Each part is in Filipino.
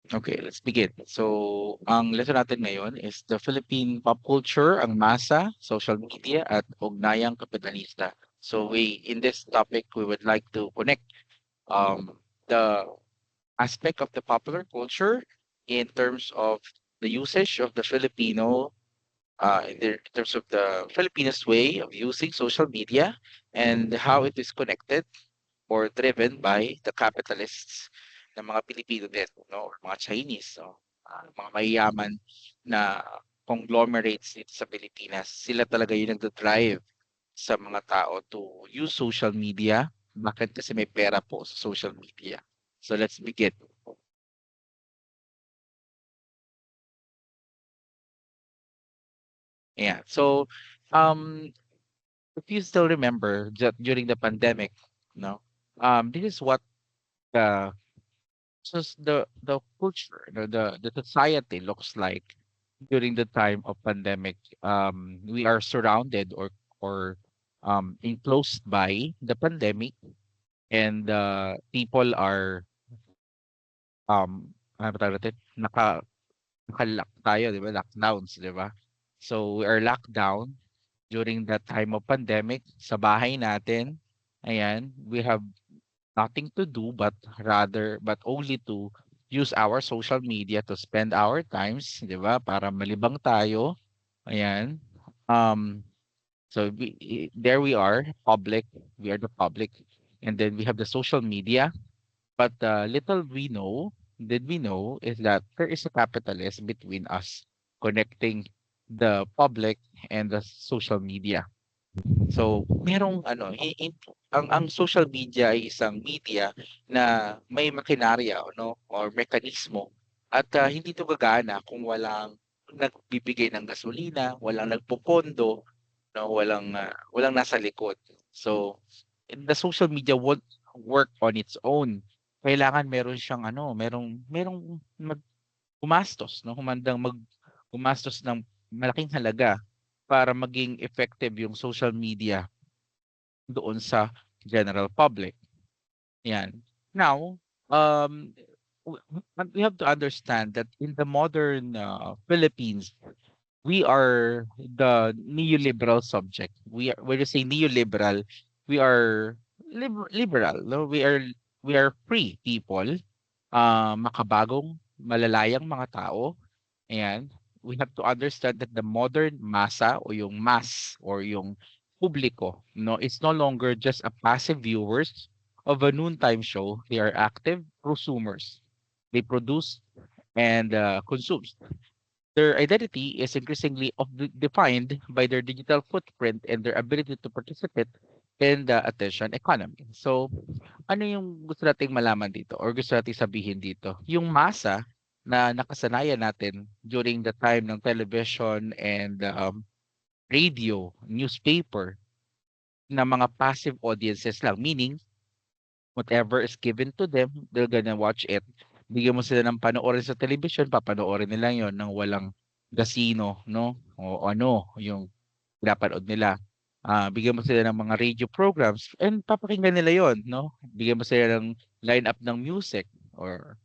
Okay, let's begin. So, ang lesson natin ngayon is the Philippine pop culture, ang masa, social media, at ugnayang kapitalista. So, in this topic, we would like to connect the aspect of the popular culture in terms of the usage of the Filipino, in terms of the Filipinos' way of using social media and how it is connected or driven by the capitalists ng mga Pilipino din, no? Or mga Chinese, no? Mga mayayaman na conglomerates dito sa Pilipinas. Sila talaga yung nagda-drive sa mga tao to use social media. Bakit? Kasi may pera po sa social media. So let's begin. Yeah. So if you still remember during the pandemic, no, this is what the the culture, the society looks like during the time of pandemic. We are surrounded or enclosed by the pandemic, and people are ano ba tawag natin? Naka-lock tayo, di ba? Lockdowns, di ba? So we are locked down during that time of pandemic sa bahay natin. Ayan, we have nothing to do but only to use our social media to spend our times, 'di ba? Para malibang tayo. Ayan. Um so there we are, public. We are the public. And then we have the social media. But little did we know is that there is a capitalist between us connecting the public and the social media. So, merong ano, ang social media ay isang media na may makinarya no or mekanismo at hindi 'to gagana kung walang nagbibigay ng gasolina, walang nagpopondo, no, walang nasa likod. So, the social media won't work on its own. Kailangan meron siyang ano, merong gumastos, no, gumastos ng malaking halaga para maging effective yung social media doon sa general public. Yan. Now, um, we have to understand that in the modern Philippines, we are the neoliberal subject. When you say neoliberal, we are liberal. No? We are free people, makabagong, malalayang mga tao. Ayan. We have to understand that the modern masa o yung mass or yung publiko, no, it's no longer just a passive viewers of a noontime show. They are active prosumers. They produce and consume. Their identity is increasingly defined by their digital footprint and their ability to participate in the attention economy. So, ano yung gusto nating malaman dito or gusto nating sabihin dito? Yung masa na nakasanayan natin during the time ng television and radio, newspaper, na mga passive audiences lang. Meaning, whatever is given to them, they're gonna watch it. Bigyan mo sila ng panoorin sa television, papanoorin nila yon ng walang gasino, no? O ano, yung pinapanood nila. Bigyan mo sila ng mga radio programs and papakinggan nila yon, no? Bigyan mo sila ng lineup ng music or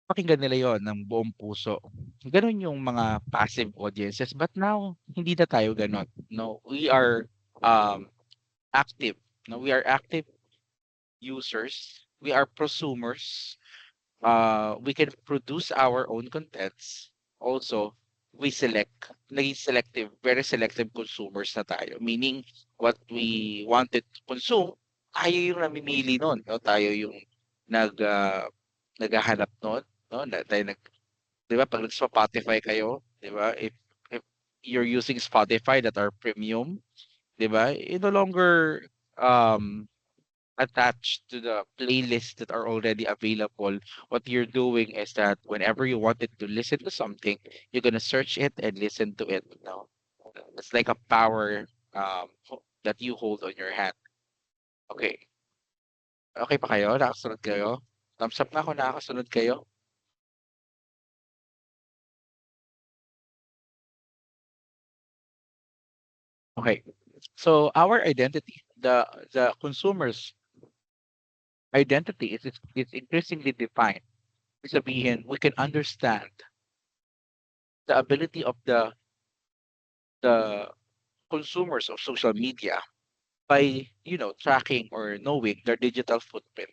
pakinggan nila yon ng buong puso. Ganun yung mga passive audiences. But now, hindi na tayo ganun. No, we are um, active. No, we are active users. We are prosumers. We can produce our own contents. Also, we naging selective, very selective consumers na tayo. Meaning, what we wanted to consume, tayo yung namimili nun. No? Tayo yung nag, uh, naghahanap nun. No? Di ba, pag nag-Spotify kayo, di ba, if you're using Spotify that are premium, di ba, you no longer um, attached to the playlists that are already available. What you're doing is that whenever you wanted to listen to something, you're gonna search it and listen to it. No, it's like a power that you hold on your hand. Okay, okay pa kayo? Nakasunod kayo? Thumbs up na ako, nakakasunod kayo. Okay, so our identity, the consumer's identity is increasingly defined sabihin, we can understand the ability of the consumers of social media by, tracking or knowing their digital footprint.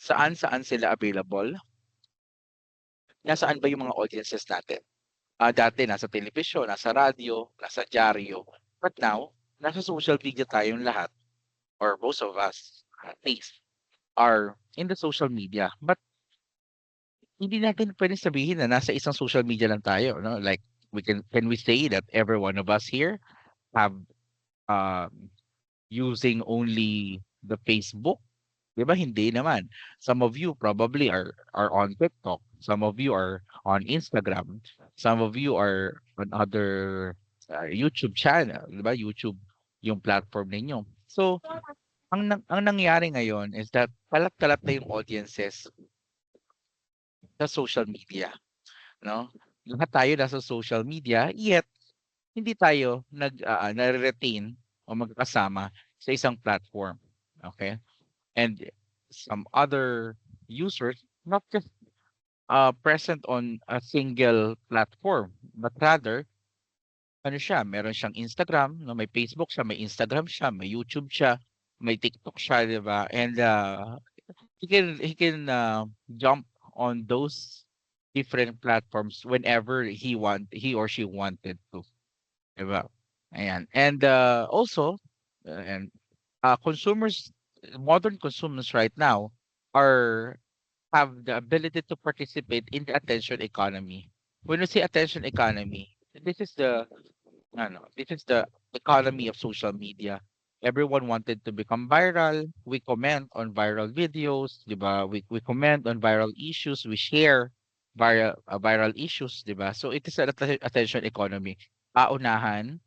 Saan-saan sila available? Nasaan ba yung mga audiences natin? Dati nasa telebisyon, nasa radyo, nasa dyaryo. But now, nasa social media tayong lahat, or most of us, at least, are in the social media. But hindi natin pwedeng sabihin na nasa isang social media lang tayo, no? Like, can we say that every one of us here have um, using only the Facebook? 'Di ba? Hindi naman. Some of you probably are on TikTok. Some of you are on Instagram. Some of you are on other YouTube channel, 'di ba? YouTube yung platform ninyo. So, ang nangyari ngayon is that kalat-kalat na yung audiences sa social media, no? Lahat tayo nasa social media, yet hindi tayo nare-retain o magkakasama sa isang platform. Okay? And some other users not just present on a single platform, but rather, ano siya, meron siyang Instagram, no? May Facebook siya, may Instagram siya, may YouTube siya, may TikTok siya, di ba? And he can jump on those different platforms whenever he or she wanted to, di ba? Ayan. And also, and consumers, modern consumers right now are have the ability to participate in the attention economy. When we say attention economy, this is the economy of social media. Everyone wanted to become viral. We comment on viral videos, 'di ba? We comment on viral issues, we share viral issues, 'di ba? So it is an attention economy. Paunahan,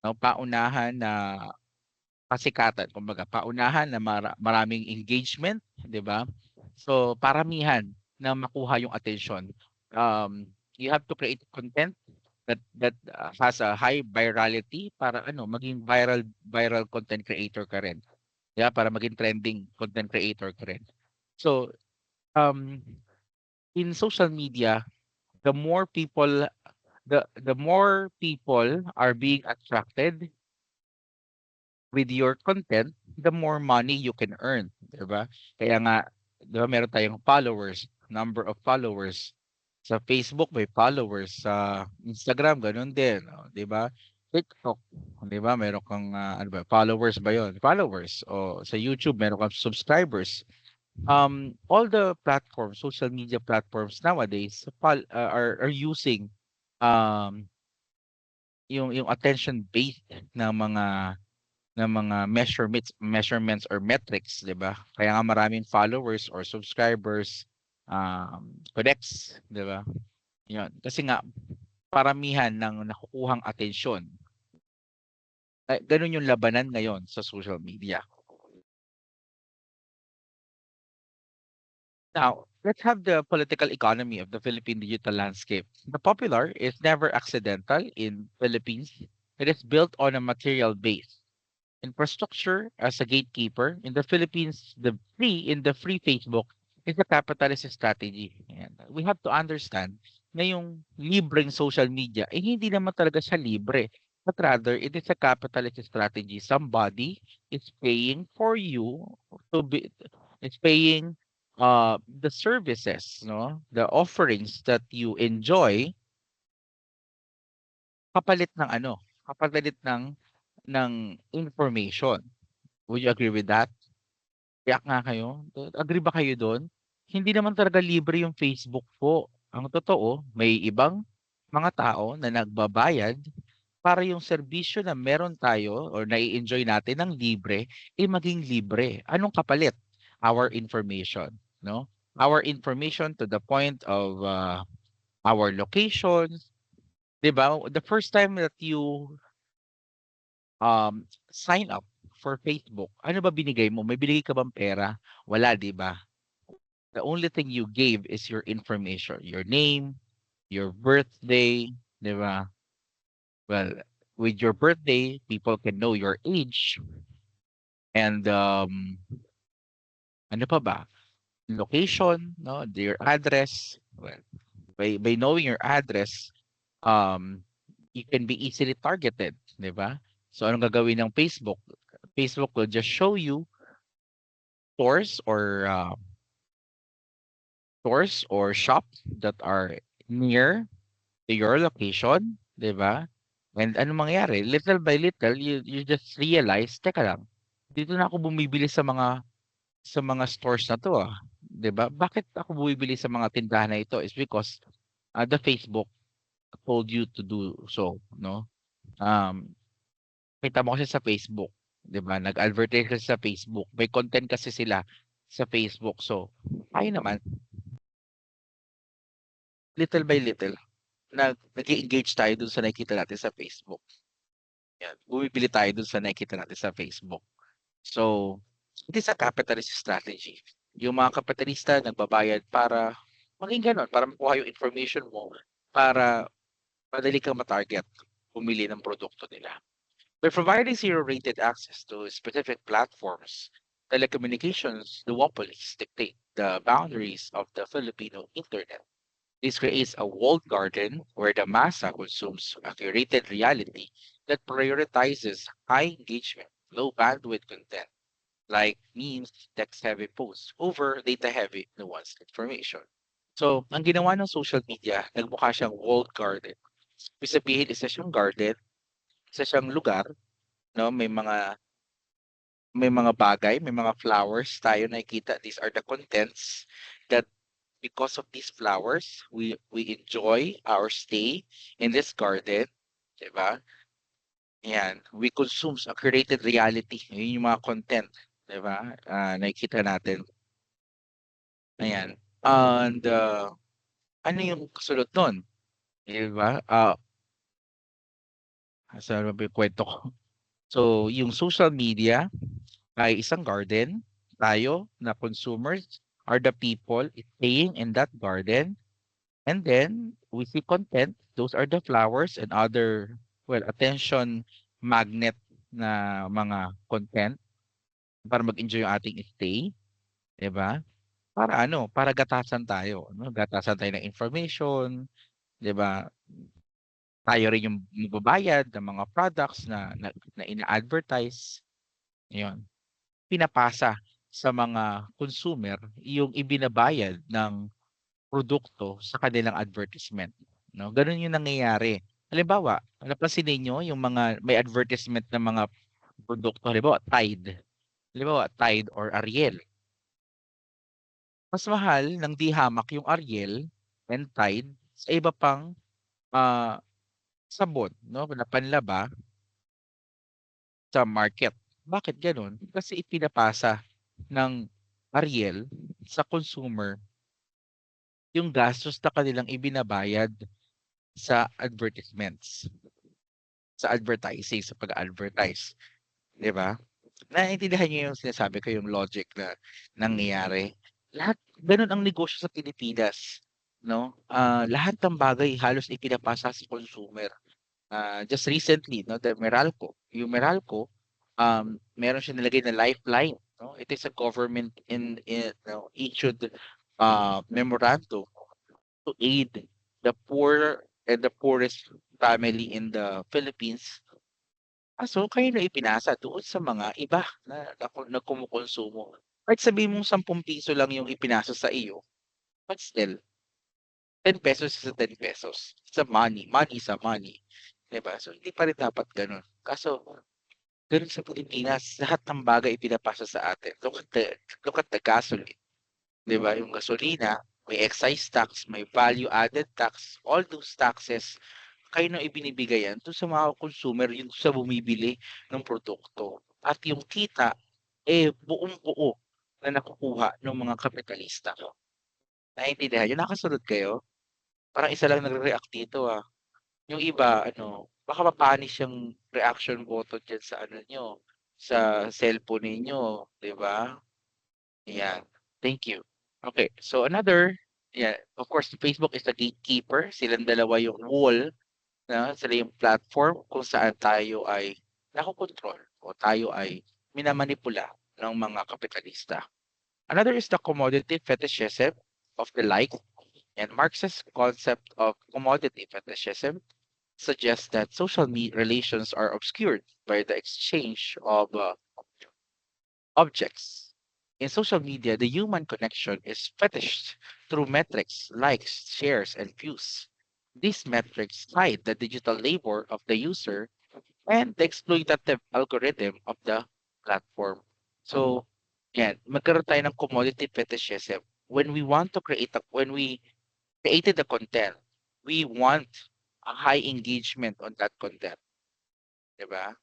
no? Paunahan na kasikatan, kumbaga paunahan na maraming engagement, 'di ba? So paramihan na makuha yung attention. You have to create content that has a high virality para maging viral content creator ka rin. Yeah, para maging trending content creator ka rin. So, um in social media, the more people the more people are being attracted with your content, the more money you can earn, 'di ba? Kaya nga, 'di ba meron tayong followers, number of followers. Sa Facebook may followers, sa Instagram gano'n din, oh, 'di ba? TikTok, 'di ba meron kang, ano ba, followers ba 'yun? Followers. O sa YouTube meron kang subscribers. All the platforms, social media platforms nowadays are using um yung attention based na mga measurements or metrics, 'di ba? Kaya nga maraming followers or subscribers, connects, 'di ba? 'Yun. Kasi nga paramihan ng nakukuhang atensyon, gano'n yung labanan ngayon sa social media. Now, let's have the political economy of the Philippine digital landscape. The popular is never accidental in Philippines. It is built on a material base. Infrastructure as a gatekeeper in the Philippines, the free Facebook is a capitalist strategy. And we have to understand na yung libreng social media, hindi naman talaga siya libre. But rather, it is a capitalist strategy. Somebody is paying for you to be, is paying the services, no? The offerings that you enjoy kapalit ng kapalit ng information. Would you agree with that? Tiyak nga kayo? Agree ba kayo do'n? Hindi naman talaga libre yung Facebook po. Ang totoo, may ibang mga tao na nagbabayad para yung serbisyo na meron tayo or nai-enjoy natin ng libre, maging libre. Anong kapalit? Our information, no? Our information to the point of our locations, 'di ba? The first time that you sign up for Facebook, ano ba binigay mo? May binigay ka bang pera? Wala, 'di ba? The only thing you gave is your information, your name, your birthday, 'di ba? Well, with your birthday, people can know your age and ano pa ba? location, no, your address. Well, by knowing your address, um, you can be easily targeted, di ba? So anong gagawin ng Facebook? Facebook will just show you stores or shop that are near to your location, 'di ba? And ano mangyayari, little by little, you just realize, teka lang, dito na ako bumibili sa mga stores na 'to, 'di ba? Bakit ako bumibili sa mga tindahan na ito is because the Facebook told you to do so, no? Um, kita mo kasi sa Facebook, 'di ba? Nag-advertise kasi sa Facebook. May content kasi sila sa Facebook. So, tayo naman, little by little, nag-e-engage tayo dun sa nakikita natin sa Facebook. Yan, bumibili tayo dun sa nakikita natin sa Facebook. So, it is a capitalist strategy. Yung mga kapitalista nagbabayad para maging gano'n, para makuha yung information mo, para madali kang ma-target, pumili ng produkto nila. By providing zero-rated access to specific platforms, telecommunications duopolies dictate the boundaries of the Filipino internet. This creates a walled garden where the massa consumes a curated reality that prioritizes high engagement, low bandwidth content like memes, text-heavy posts over data-heavy nuanced information. So, ang ginawa ng social media, nagmukha siyang walled garden. Ibig sabihin, isa siyang garden, isa siyang lugar, no? May mga bagay, may mga flowers tayo nakikita. These are the contents that because of these flowers, we enjoy our stay in this garden, 'di ba? Ayan, we consume a curated reality. Yun yung mga content, 'di ba? Nakikita natin. Ayan. And ano yung kasunod nun, 'di ba? Saan ba yung kwento ko? So, yung social media ay isang garden. Tayo na consumers are the people staying in that garden. And then we see content. Those are the flowers and other, well, attention magnet na mga content para mag-enjoy yung ating stay, 'di ba? Para ano, para gatasan tayo, no? Gatasan tayo ng information, 'di ba? Tayo rin yung magbabayad ng mga products na ina-advertise, 'yun. Pinapasa sa mga consumer yung ibinabayad ng produkto sa kanilang advertisement, 'no? Gano'n yung nangyayari. Halimbawa, napansin ninyo yung mga may advertisement ng mga produkto, halimbawa Tide or Ariel. Mas mahal ng 'di hamak yung Ariel and Tide sa iba pang, ah, sabon 'no, na panlaba sa market. Bakit gano'n? Kasi ipinapasa ng Ariel sa consumer yung gastos na kanilang ibinabayad sa advertisements. Sa advertising, sa pag-advertise, 'di ba? Naiintindihan niyo yung sinasabi ko, yung logic na nangyayari. Lahat gano'n ang negosyo sa Pilipinas, 'no? Lahat ng bagay halos ipinapasa sa consumer. Just recently, 'no, the Meralco, yung Meralco, meron siyang nilagay na lifeline, 'no? It is a government in no, issued memorandum to aid the poor and the poorest family in the Philippines. Kaso kayo na ipinasa doon sa mga iba na kumukonsumo. Kahit sabihin mong ₱10 lang yung ipinasa sa iyo, but still, ₱10 is a ₱10. It's a money, money is a money, 'di ba? So hindi pa rin dapat gano'n. Kaso gano'n sa Pilipinas, lahat ng bagay ipinapasa sa atin. Look at the gasoline, 'di ba? Yung gasolina, may excise tax, may value added tax, all those taxes kayo ng ibinibigay yan dun sa mga consumer, yung sa bumibili ng produkto. At yung kita, buong-buo na nakukuha ng mga kapitalista. Naiintindihan niyo? Nakasunod kayo? Parang isa lang nagre-react dito, Yung iba ano, baka ma-punish yung reaction button diyan sa ano niyo, sa cellphone ninyo, 'di ba? Ayan, thank you. Okay, so yeah, of course, Facebook is the gatekeeper. Silang dalawa yung wall. Sila yung platform kung saan tayo ay nakokontrol o tayo ay minamanipula ng mga kapitalista. Another is the commodity fetishism of the like, and Marx's concept of commodity fetishism suggests that social relations are obscured by the exchange of objects. In social media, the human connection is fetished through metrics, likes, shares, and views. These metrics hide the digital labor of the user and the exploitative algorithm of the platform. So, yan, magkaroon tayo ng commodity fetishism. When we created the content, we want a high engagement on that content, 'di ba?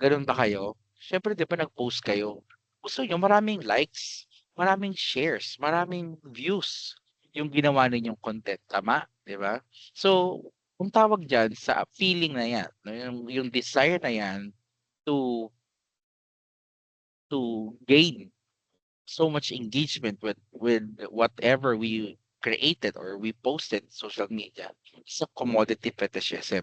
Gano'n ba kayo? Siyempre 'di ba nag-post kayo, gusto niyo maraming likes, maraming shares, maraming views yung ginawa ninyong content, tama? 'Di ba? So, kung tawag diyan sa feeling na 'yan, 'no, yung desire na 'yan to gain so much engagement with whatever we created or we posted social media. It's a commodity fetishism.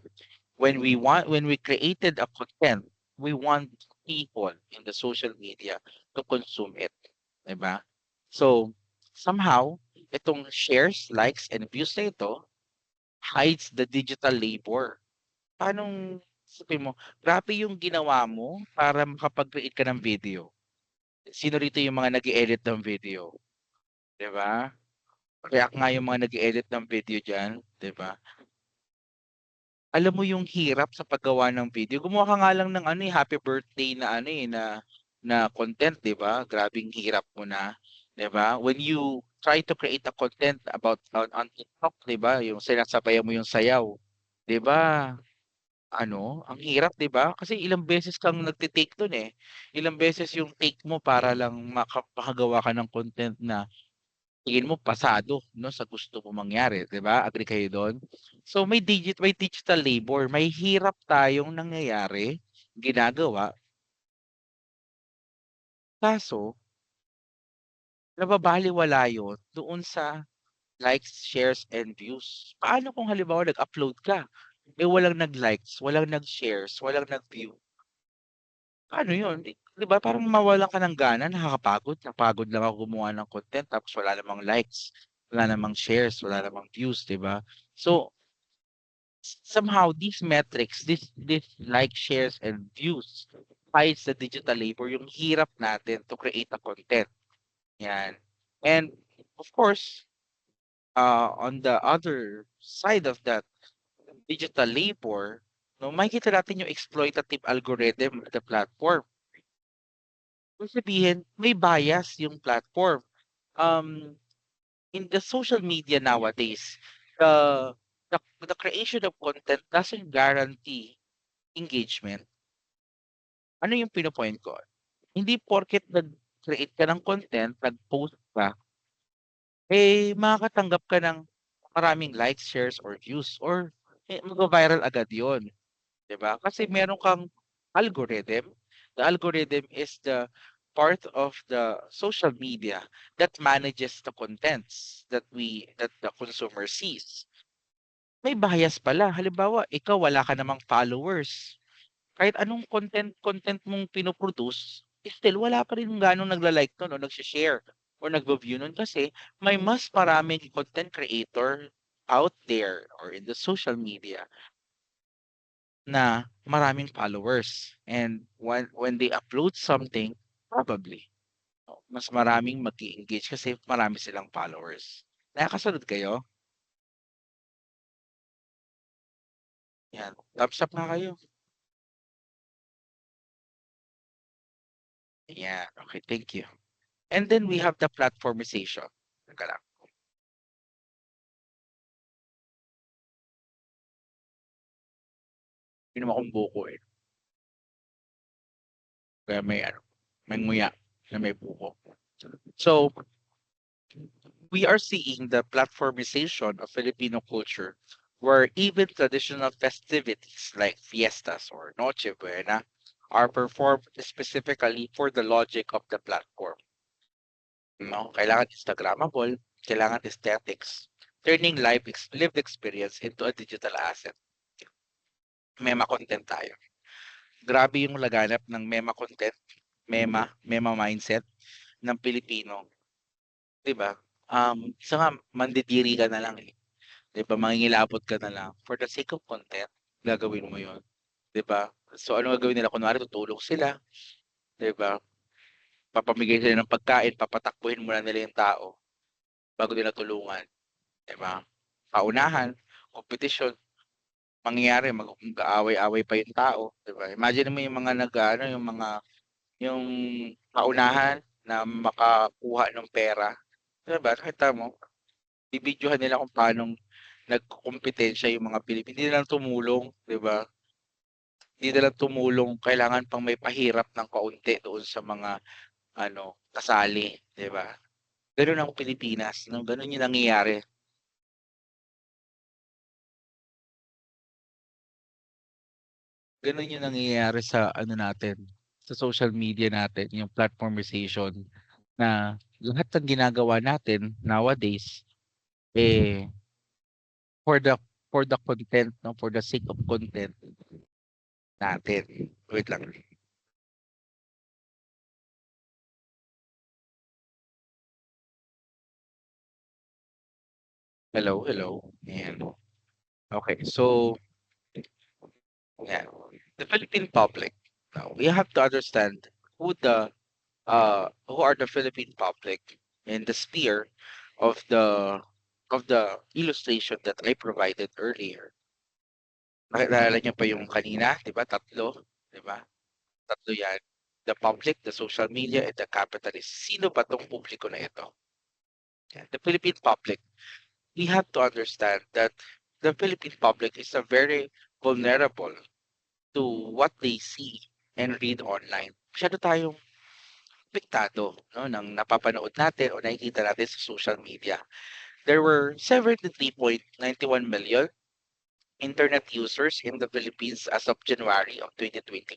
When we created a content, we want people in the social media to consume it, 'di ba? So somehow itong shares, likes and views na ito hides the digital labor. Paanong sabihin mo, grabe yung ginawa mo para makapag-create ka ng video. Sino rito yung mga nag-e-edit ng video, 'di ba? React nga yung mga nag-e-edit ng video diyan, 'di ba? Alam mo yung hirap sa paggawa ng video, gumawa ka nga lang ng ano, eh, happy birthday na ano, eh, na content, 'di ba? Grabeng hirap mo na, 'di ba? When you try to create a content about on TikTok, 'di ba, yung sinasabayan mo yung sayaw, 'di ba? Ano, ang hirap, 'di ba? Kasi ilang beses kang nagte-take dun, eh. Ilang beses yung take mo para lang makagawa ka ng content na tingin mo pasado 'no, sa gusto mong mangyari, 'di ba? Agree kayo dun? So may digital labor, may hirap tayong nangyayari, ginagawa, kaso nababalewala yun doon sa likes, shares, and views. Paano kung halimbawa nag-upload ka, eh, walang nag-likes, walang nag-shares, walang nag-view, paano yun? 'Di ba parang mawalan ka ng gana, nakakapagod, napagod lang ako gumawa ng content tapos wala namang likes, wala namang shares, wala namang views, 'di ba? So somehow these metrics, this like, shares, and views hides the digital labor, yung hirap natin to create a content. Yan. And of course, on the other side of that digital labor, no, makikita natin yung exploitative algorithm of the platform. Ibig sabihin, may bias yung platform. Um, in the social media nowadays, the the creation of content doesn't guarantee engagement. Ano yung pino-point ko? Hindi porket nag-create ka ng content, nag-post ka, eh, makakatanggap ka ng maraming likes, shares, or views or eh, magva-viral agad yon, 'di ba? Kasi meron kang algorithm. The algorithm is the part of the social media that manages the contents that the consumer sees. May bias pala. Halimbawa, ikaw wala ka namang followers. Kahit anong content mong pino-produce, still wala pa rin gaanong nagla-like nun o nagse-share or nagvo-view nun kasi may mas maraming content creator out there or in the social media na maraming followers. And when they upload something, probably mas maraming mag-e-engage kasi marami silang followers. Nakakasunod kayo? Yan. Thumbs up nga kayo. Yeah. Okay, thank you. And then we have the platformization. Teka lang. Inom akong buko eh. Kaya may ano, may nguya na may buko. So, we are seeing the platformization of Filipino culture where even traditional festivities like fiestas or Noche Buena are performed specifically for the logic of the platform. No? Kailangan Instagrammable, kailangan aesthetics, turning lived experience into a digital asset. Mema content tayo. Grabe yung laganap ng mema content, mema mindset ng Pilipino. 'di ba? Isa nga mandidiri ka na lang, eh, 'di ba, mangingilabot ka na lang for the sake of content, gagawin mo 'yun, 'di ba? So, ano gagawin nila kunwari tutulong sila, 'di ba? Papamigay sila ng pagkain, papatakbuhin muna nila yung tao bago nila tulungan, 'di ba? Paunahan, kompetisyon, mangyayari mag-aaway-away pa yung tao, 'di ba? Imagine mo yung mga nag-aano, yung paunahan na makakuha ng pera, 'di ba? Nakita mo, bibidyohan nila kung paanong nagkokompetensya yung mga Pilipino, hindi na lang tumulong, 'di ba? Hindi na lang tumulong, kailangan pang may pahirap ng kaunti doon sa mga ano, kasali, 'di ba? Gano'n ang Pilipinas 'no, gano'n yung nangyayari. Gano'n yung nangyayari sa ano natin, sa social media natin, yung platformization na lahat ng ginagawa natin nowadays, eh, for the for the content 'no, for the sake of content natin. Wait lang. Hello, hello. Ayan. Okay, so yeah, the Philippine public. Now we have to understand who are the Philippine public in the sphere of the illustration that I provided earlier. Naalala niyo pa yung kanina, 'di ba, tatlo, 'di ba? Tatlo 'yan. The public, the social media, and the capitalist. Sino ba 'tong publiko na ito? Yan, the Philippine public. We have to understand that the Philippine public is a very vulnerable to what they see and read online. Masyado tayong apektado, no, ng napapanood natin o nakikita natin sa social media. There were 73.91 million internet users in the Philippines as of January of 2021.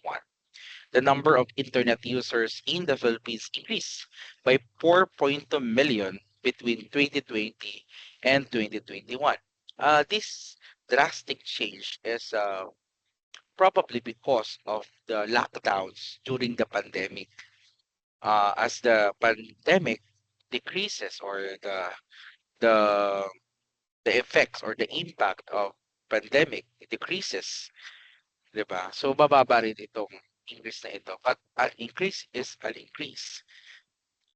The number of internet users in the Philippines increased by 4.2 million between 2020 and 2021. This drastic change is probably because of the lockdowns during the pandemic. As the pandemic decreases, or the the effects or the impact of pandemic decreases, 'di ba? So bababa rin itong increase na ito. But an increase is an increase.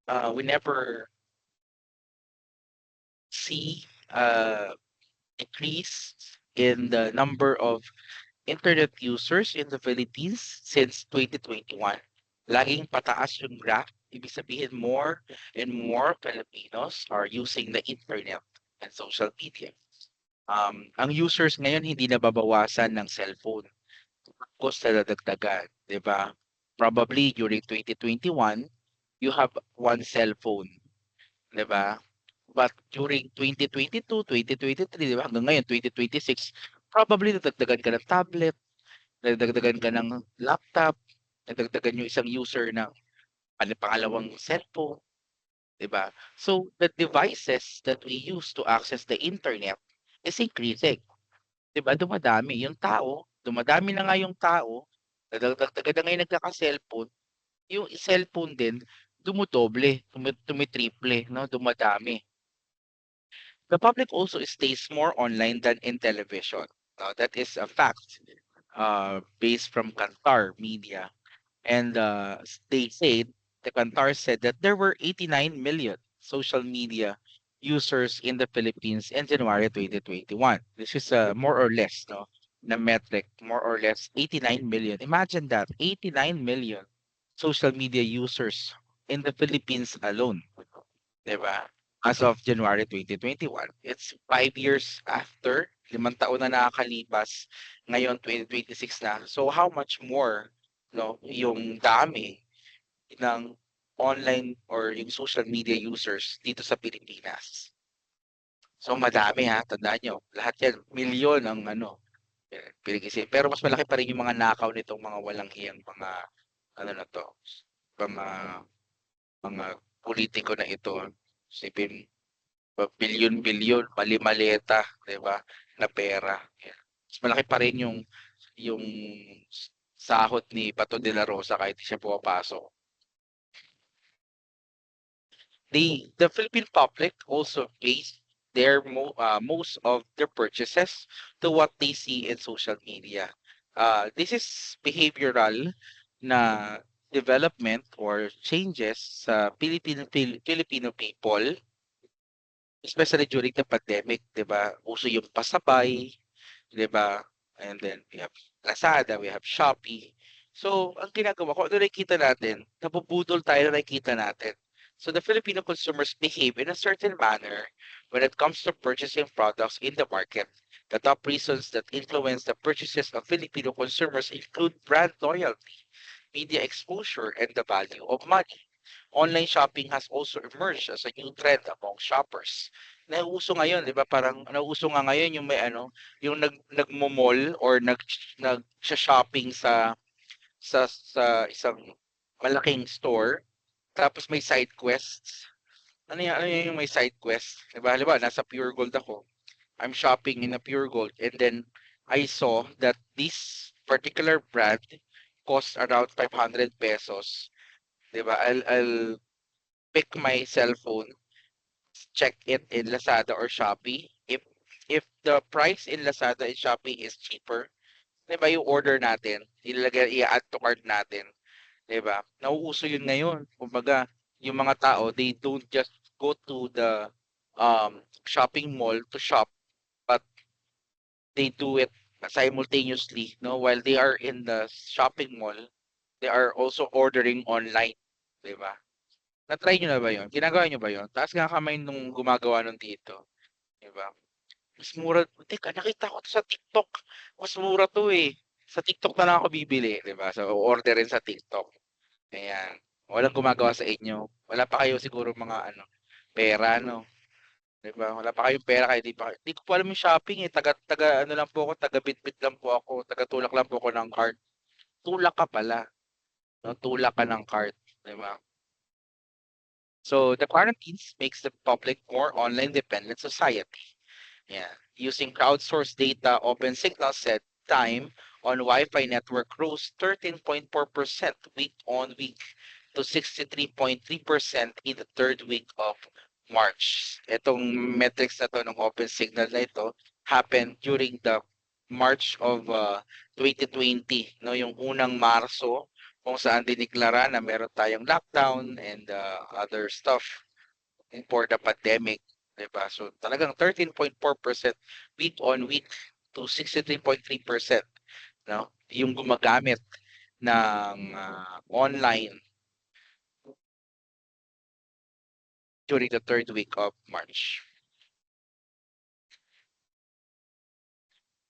We never see increase in the number of internet users in the Philippines since 2021. Laging pataas yung graph. Ibig sabihin, more and more Filipinos are using the internet and social media. Ang users ngayon hindi nababawasan ng cellphone. Cost na nadagdagan, 'di ba? Probably during 2021, you have one cellphone, 'di ba? But during 2022, 2023, 'di ba? Hanggang ngayon, 2026, probably nadagdagan ka ng tablet, nadagdagan ka ng laptop, nadagdagan yung isang user ng pangalawang cellphone, 'di ba? So the devices that we use to access the internet is increasing. 'Di ba, dumadami yung tao, dumadami na nga yung tao, nadadagdagan na nga yung nagkaka-cellphone, yung cellphone din dumodoble, tumitriple 'no, dumadami. The public also stays more online than in television. That is a fact, based from Kantar Media. And they said, the Kantar said that there were 89 million social media users in the Philippines in January 2021. This is more or less, no, na metric, more or less 89 million. Imagine that, 89 million social media users in the Philippines alone, 'di ba? As of January 2021. It's 5 years after, 5 taon na nakakalipas, ngayon 2026 na. So how much more, no, yung dami ng online or yung social media users dito sa Pilipinas. So madami ha, tandaan niyo, lahat yan milyon ang ano, pinag-isip. Pero mas malaki pa rin yung mga nakaw nitong mga walang hiyang mga ano na 'to, mga mga pulitiko na ito. Isipin bilyon-bilyon, mali-maleta, 'di ba, na pera. Yan. Mas malaki pa rin yung sahod ni Bato de la Rosa kahit di siya pumapasok. the Philippine public also pays their most of their purchases to what they see in social media. This is behavioral na development or changes sa Filipino people, especially during the pandemic, 'di ba? Uso yung pasabay, 'di ba? And then we have Lazada, we have Shopee. So, ang ginagawa ko, ano nakikita natin, nabubudol tayo na nakikita natin. So, the Filipino consumers behave in a certain manner when it comes to purchasing products in the market. The top reasons that influence the purchases of Filipino consumers include brand loyalty, media exposure, and the value of money. Online shopping has also emerged as a new trend among shoppers. Nauuso ngayon, 'di ba? Parang nauuso nga ngayon yung may ano, yung nagmo-mall or nag-shopping sa isang malaking store tapos may side quests. Ano yung may side quest? 'Di ba? Halimbawa, nasa Pure Gold ako. I'm shopping in a Pure Gold and then I saw that this particular brand costs around 500 pesos. 'Di ba? I'll pick my cell phone, check it in Lazada or Shopee. If the price in Lazada and Shopee is cheaper, 'di ba, yung order natin, i-add to cart natin, 'di ba? Nauuso yun ngayon. Kumbaga, yung mga tao, they don't just go to the shopping mall to shop, but they do it simultaneously, no? While they are in the shopping mall, they are also ordering online, 'di ba? Na-try niyo na ba 'yun? Ginagawa niyo ba 'yun? Taas nga kamay nung gumagawa nun dito, 'di ba? Mas mura, teka, nakita ko 'to sa TikTok, mas mura 'to, eh. Sa TikTok na lang ako bibili, 'di ba? So, o-orderin sa TikTok, ayan. Walang gumagawa sa inyo. Wala pa kayo siguro mga ano, pera 'no, 'di ba? Wala pa kayong pera kaya 'di ko pa alam yung shopping, eh, taga taga ano lang po ako, taga Bitbit lang po ako, taga tulak lang po ako ng card. Tulak ka pala, 'no, tulak ka ng card, 'di ba? So, the quarantines makes the public more online dependent society. Yeah. Using crowdsourced data, OpenSignal said time on Wi-Fi network rose 13.4% week on week to 63.3% in the third week of March. Itong metrics na to ng OpenSignal na ito happened during the March of 2020, no, yung unang Marso kung saan diniklara na meron tayong lockdown and other stuff for the pandemic, 'di ba? So talagang 13.4% week on week to 63.3%, no? Yung gumagamit ng online during the third week of March.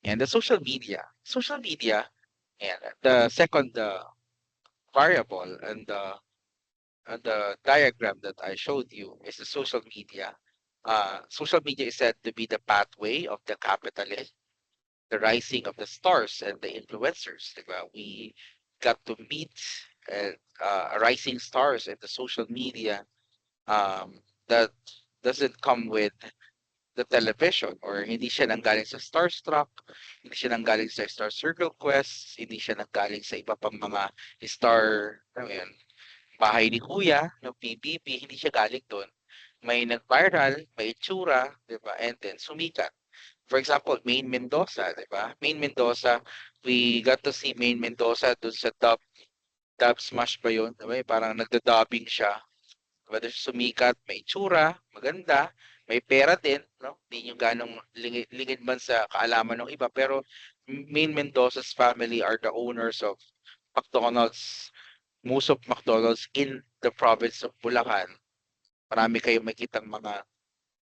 And the social media. Social media, and the second variable and the diagram that I showed you is the social media. Social media is said to be the pathway of the capitalist, the rising of the stars and the influencers. Diba? We got to meet rising stars in the social media that doesn't come with the television, or hindi siya nanggaling sa Starstruck, hindi siya nanggaling sa Star Circle Quest, hindi siya nanggaling sa iba pang mga star, ano yun, bahay ni Kuya, ng PBB, hindi siya galing doon. May nag-viral, may itsura, di ba? And then sumikat. For example, Maine Mendoza, di ba? Maine Mendoza, we got to see Maine Mendoza doon sa Dub Smash ba yun? Diba? Parang nagda-dubbing siya. Diba? Doon siya sumikat, may itsura, maganda, may pera din, no? Hindi yung ganong lingid man sa kaalaman ng iba. Pero Maine Mendoza's family are the owners of McDonald's, most of McDonald's in the province of Bulacan. Marami kayong makitang mga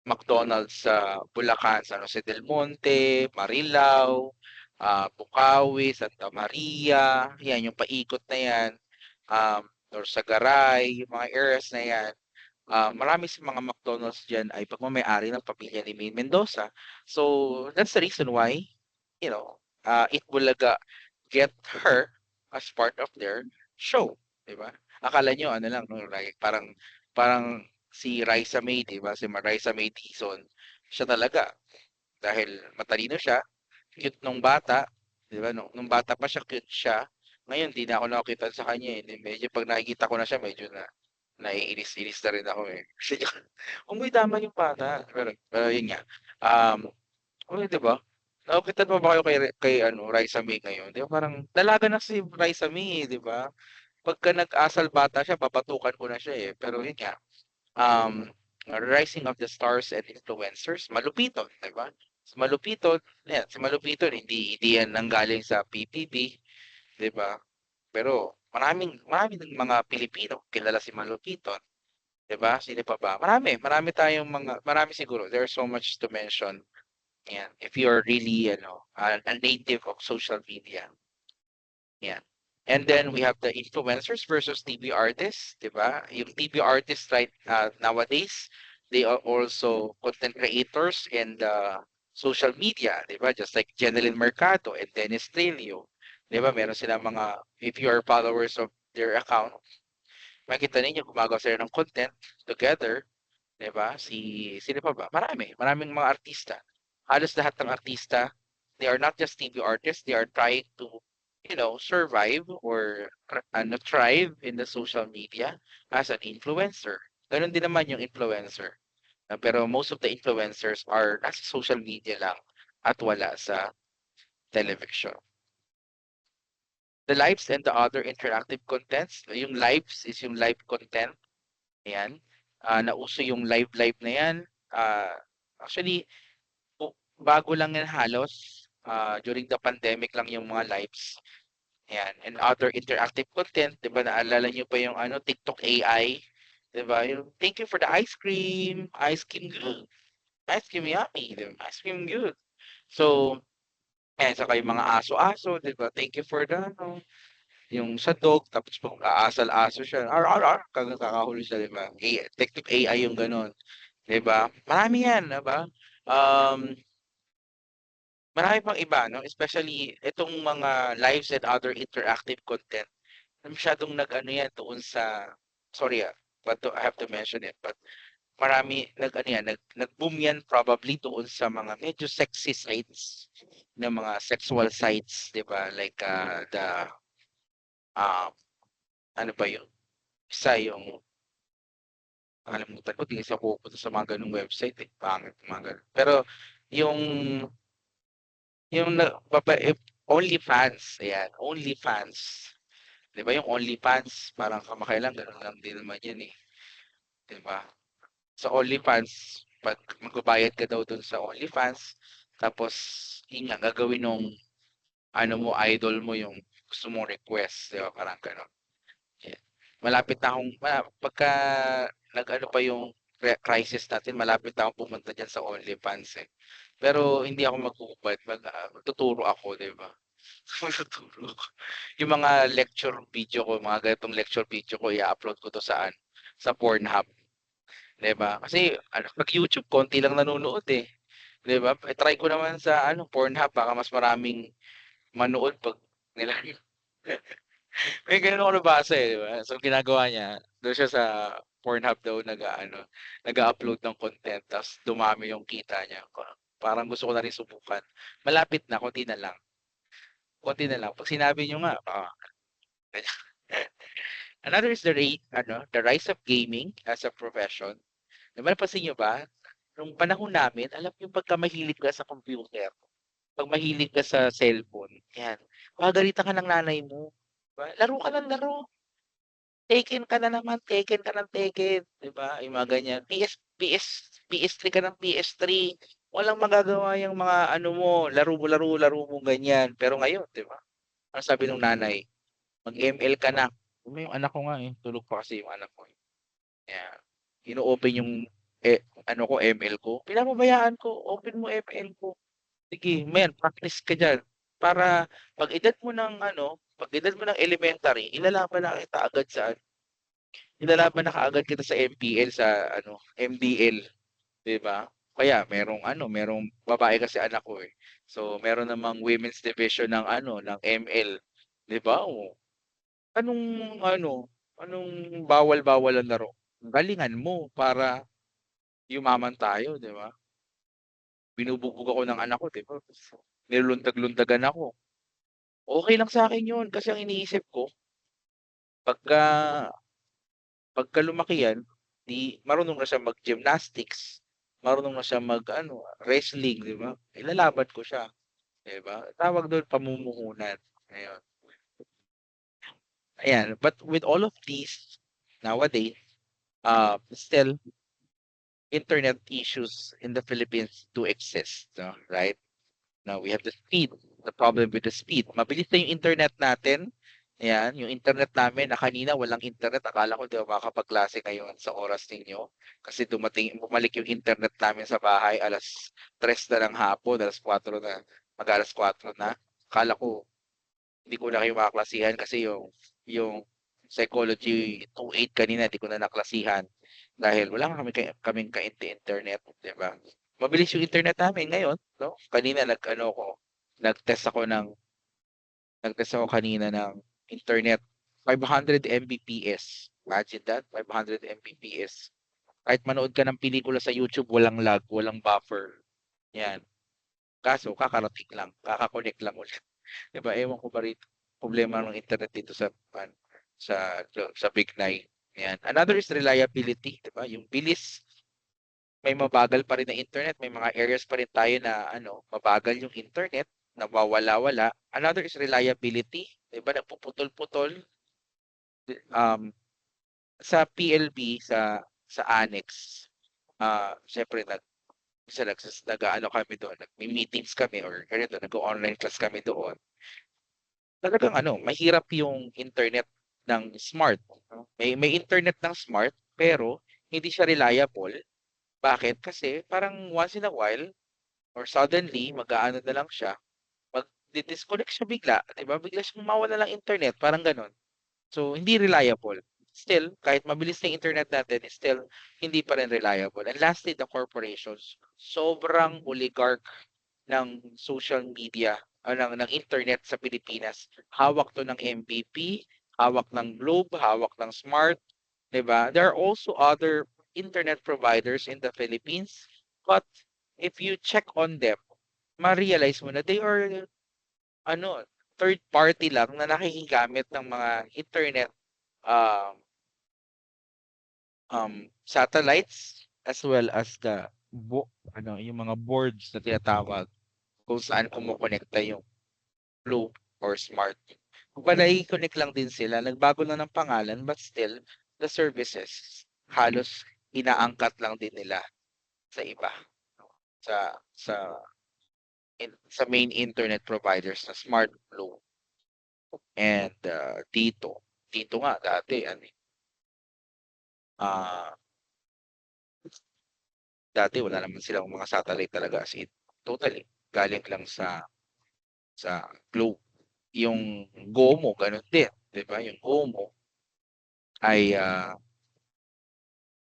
McDonald's sa Bulacan, San Jose del Monte, Marilao, Bukawi, Santa Maria, yan yung paikot na yan, or Sagaray, yung mga areas na yan. Marami sa mga McDonald's dyan ay pagmamayari ng pamilya ni Maine Mendoza. So that's the reason why, Itbulaga get her as part of their show, 'di ba? Akala nyo ano lang, no, like, parang si Raisa May, 'di ba? Si Raisa May Dizon. Siya talaga dahil matalino siya, cute nung bata, 'di ba? Nung bata pa siya, cute siya. Ngayon, di na ako nakakita sa kanya, eh. Medyo pag nakikita ko na siya, medyo na naiinis-inis na rin ako, eh. Kasi huwag mo idamay yung bata, pero yun nga, um, oh, 'di ba? Nakukutan pa ba kayo kay ano, Raisa May ngayon? 'Di ba parang dalaga na si Raisa May, eh, 'di ba? Pagka nag-asal bata siya babatukan ko na siya, eh. Pero yun nga, um, Rising of the Stars and Influencers, Malupiton, 'di ba? Si Malupiton, ayan, si Malupiton hindi yan nanggaling sa PPP, 'di ba? Pero maraming marami ng mga Pilipino kilala si Malupiton, 'di ba? Sino pa ba? Marami tayong marami siguro. There's so much to mention. Yan, if you're really ano, a native of social media. Yan. And then we have the influencers versus TV artists, 'di ba? Yung TV artists right nowadays, they are also content creators in the social media, 'di ba? Just like Jeneline Mercado and Dennis Trillo. 'Di ba? Meron silang mga if you are followers of their account, makita ninyo gumagawa sila ng content together, 'di ba? Sino pa ba? Maraming mga artista. Halos lahat ng artista, they are not just TV artists, they are trying to, survive or thrive in the social media as an influencer. Ganun din naman yung influencer. Pero most of the influencers are nasa social media lang at wala sa television. The lives and the other interactive contents, yung lives is yung live content. Ayan. Nauso yung live na yan. Actually, bago lang yan halos. During the pandemic lang yung mga lives. Ayan. And other interactive content, di ba? Naalala nyo pa yung TikTok AI? Di ba? Yung, thank you for the ice cream. Ice cream good. Ice cream yummy. Di ba? Ice cream good. So, ayan, saka yung mga aso-aso, di ba? Thank you for the, yung sa dog, tapos pag aasal-aso siya, kakahuli siya, di ba? TikTok AI yung ganun. 'Di ba? Marami 'yan, 'di ba? Um, Marami pang iba 'no, especially itong mga lives and other interactive content na masyadong nag-ano 'yan doon sa sorry, but I have to mention it, but marami nag-ano 'yan, nag-boom 'yan probably doon sa mga medyo sexy sites, na mga sexual sites, 'di ba? Like, ah, ano ba 'yun, isa yung nakalimutan ko, 'di kasi ako pupunta sa mga gano'ng website, eh, pangit mga gano'n. Pero yung Yung OnlyFans, ayan, OnlyFans. 'Di ba yung OnlyFans parang kamakailan gano'n lang din naman 'yan, eh, 'di ba? Sa OnlyFans 'pag magbabayad ka daw dun sa OnlyFans, tapos yun nga gagawin nung ano mo, idol mo yung gusto mong request, 'di ba, parang gano'n. Yeah. Malapit na akong pagka nag-ano pa yung crisis natin, malapit na akong pumunta diyan sa OnlyFans, eh. Pero hindi ako maghuhubad, magtuturo ako, 'di ba? Magtuturo ako. Yung mga lecture video ko, mga ganitong lecture video ko, i-upload ko 'to saan, sa Pornhub, 'di ba? Kasi ano, 'pag YouTube konti lang nanonood, eh, 'di ba? I-try ko naman sa ano, Pornhub baka mas maraming manood 'pag nila may gano'n ako nabasa, eh, 'di ba? So, ginagawa niya, do'n siya sa Pornhub daw nag-aano, nag-a-upload ng content ta's dumami yung kita niya. Parang gusto ko na rin subukan. Malapit na, konti na lang. 'Pag sinabi niyo nga, another is the rise of gaming as a profession. 'Di ba napansin niyo ba, nung panahon namin, alam niyo pagka mahilig ka sa computer, 'pag mahilig ka sa cellphone, 'yan, pagagalitan ka ng nanay mo, 'di ba? Laro ka ng laro. Taken ka na naman, taken ka ng taken, 'di ba? Yung mga ganyan. PS3 ka ng PS3. Walang magagawa yung mga ano mo, laro mo, ganyan. Pero ngayon, 'di ba? Ang sabi ng nanay, mag-ML ka na. Yung anak ko nga eh, tulog pa kasi yung anak ko. Eh. Kaya, ino-open yung ano ko, ML ko. Pinapabayaan ko, open mo ML ko. Sige, men, practice ka diyan. Para pag edad mo ng elementary, ilalaban na kita agad sa nilalaban na kaagad kita sa MPL sa ano, MDL, 'di ba? Kaya merong babae kasi anak ko, eh. So, meron namang women's division ng ano, ng ML, 'di ba? Oh, anong bawal-bawal ang laro? Galingan mo para yumaman tayo, 'di ba? Binubugbog ako ng anak ko, 'di ba? Nilulundag-lundagan ako. Okey lang sa'kin 'yun kasi ang iniisip ko pagka Pagka lumaki yan, di marunong na siya mag-gymnastics, marunong na siya mag-ano, wrestling, di ba? Ilalaban ko siya, di ba? Tawag doon pamumuhunan. Ayun. Ayan. But with all of these, nowadays, still, internet issues in the Philippines do exist, no? Right? Now, we have the speed. The problem with the speed. Mabilis na yung internet natin. Ayan, yung internet namin na kanina walang internet. Akala ko di ba makakapagklase ngayon sa oras ninyo. Kasi bumalik yung internet namin sa bahay alas 3 na ng hapon, alas 4 na, mag-alas 4 na. Akala ko hindi ko na kayo makaklasihan kasi yung psychology 2.8 kanina di ko na naklasihan dahil wala kaming ka-internet, di ba? Mabilis yung internet namin ngayon, no? Kanina nag-test ako ng nag-test ako kanina ng internet 500 Mbps. Imagine that, 500 Mbps. Kahit manood ka ng pelikula sa YouTube, walang lag, walang buffer. Yan. Kaso, kakarating lang, kakakonect lang ulit. Diba? Ewan ko ba rito, problema ng internet dito sa Big Nine. Yan. Another is reliability, diba? Yung bilis, may mabagal pa rin na internet, may mga areas pa rin tayo na mabagal yung internet, nawawala-wala. Another is reliability, 'di ba? Nagpuputol-putol. Sa PLB sa annex, syempre nag-ano kami doon, nag-meetings kami or ganito, nag-online class kami doon. Talagang mahirap yung internet ng smart. No? May internet ng smart pero hindi siya reliable. Bakit? Kasi parang once in a while or suddenly mag-aano na lang siya, mag-disconnect siya bigla, 'di ba? Bigla siyang mawala ng internet, parang gano'n. So hindi reliable. Still, kahit mabilis na yung internet natin, still hindi pa rin reliable. And lastly, the corporations. Sobrang oligarch ng social media o ng internet sa Pilipinas. Hawak to ng MVP, hawak ng Globe, hawak ng Smart, 'di ba? There are also other internet providers in the Philippines, but if you check on them, ma-realize mo na they are third party lang na nakikigamit ng mga internet um, satellites as well as yung mga boards na tinatawag kung saan kumukonekta yung Globe or Smart. Kumbaga, i-connect lang din sila. Nagbago lang ng pangalan but still, the services halos inaangkat lang din nila sa iba. Sa main internet providers na Smart, Globe, and Tito. Tito nga dati, dati wala naman silang mga satellite talaga as in. Totally. Galing lang sa Globe. Yung GOMO, ganun din. 'Di ba? Yung GOMO ay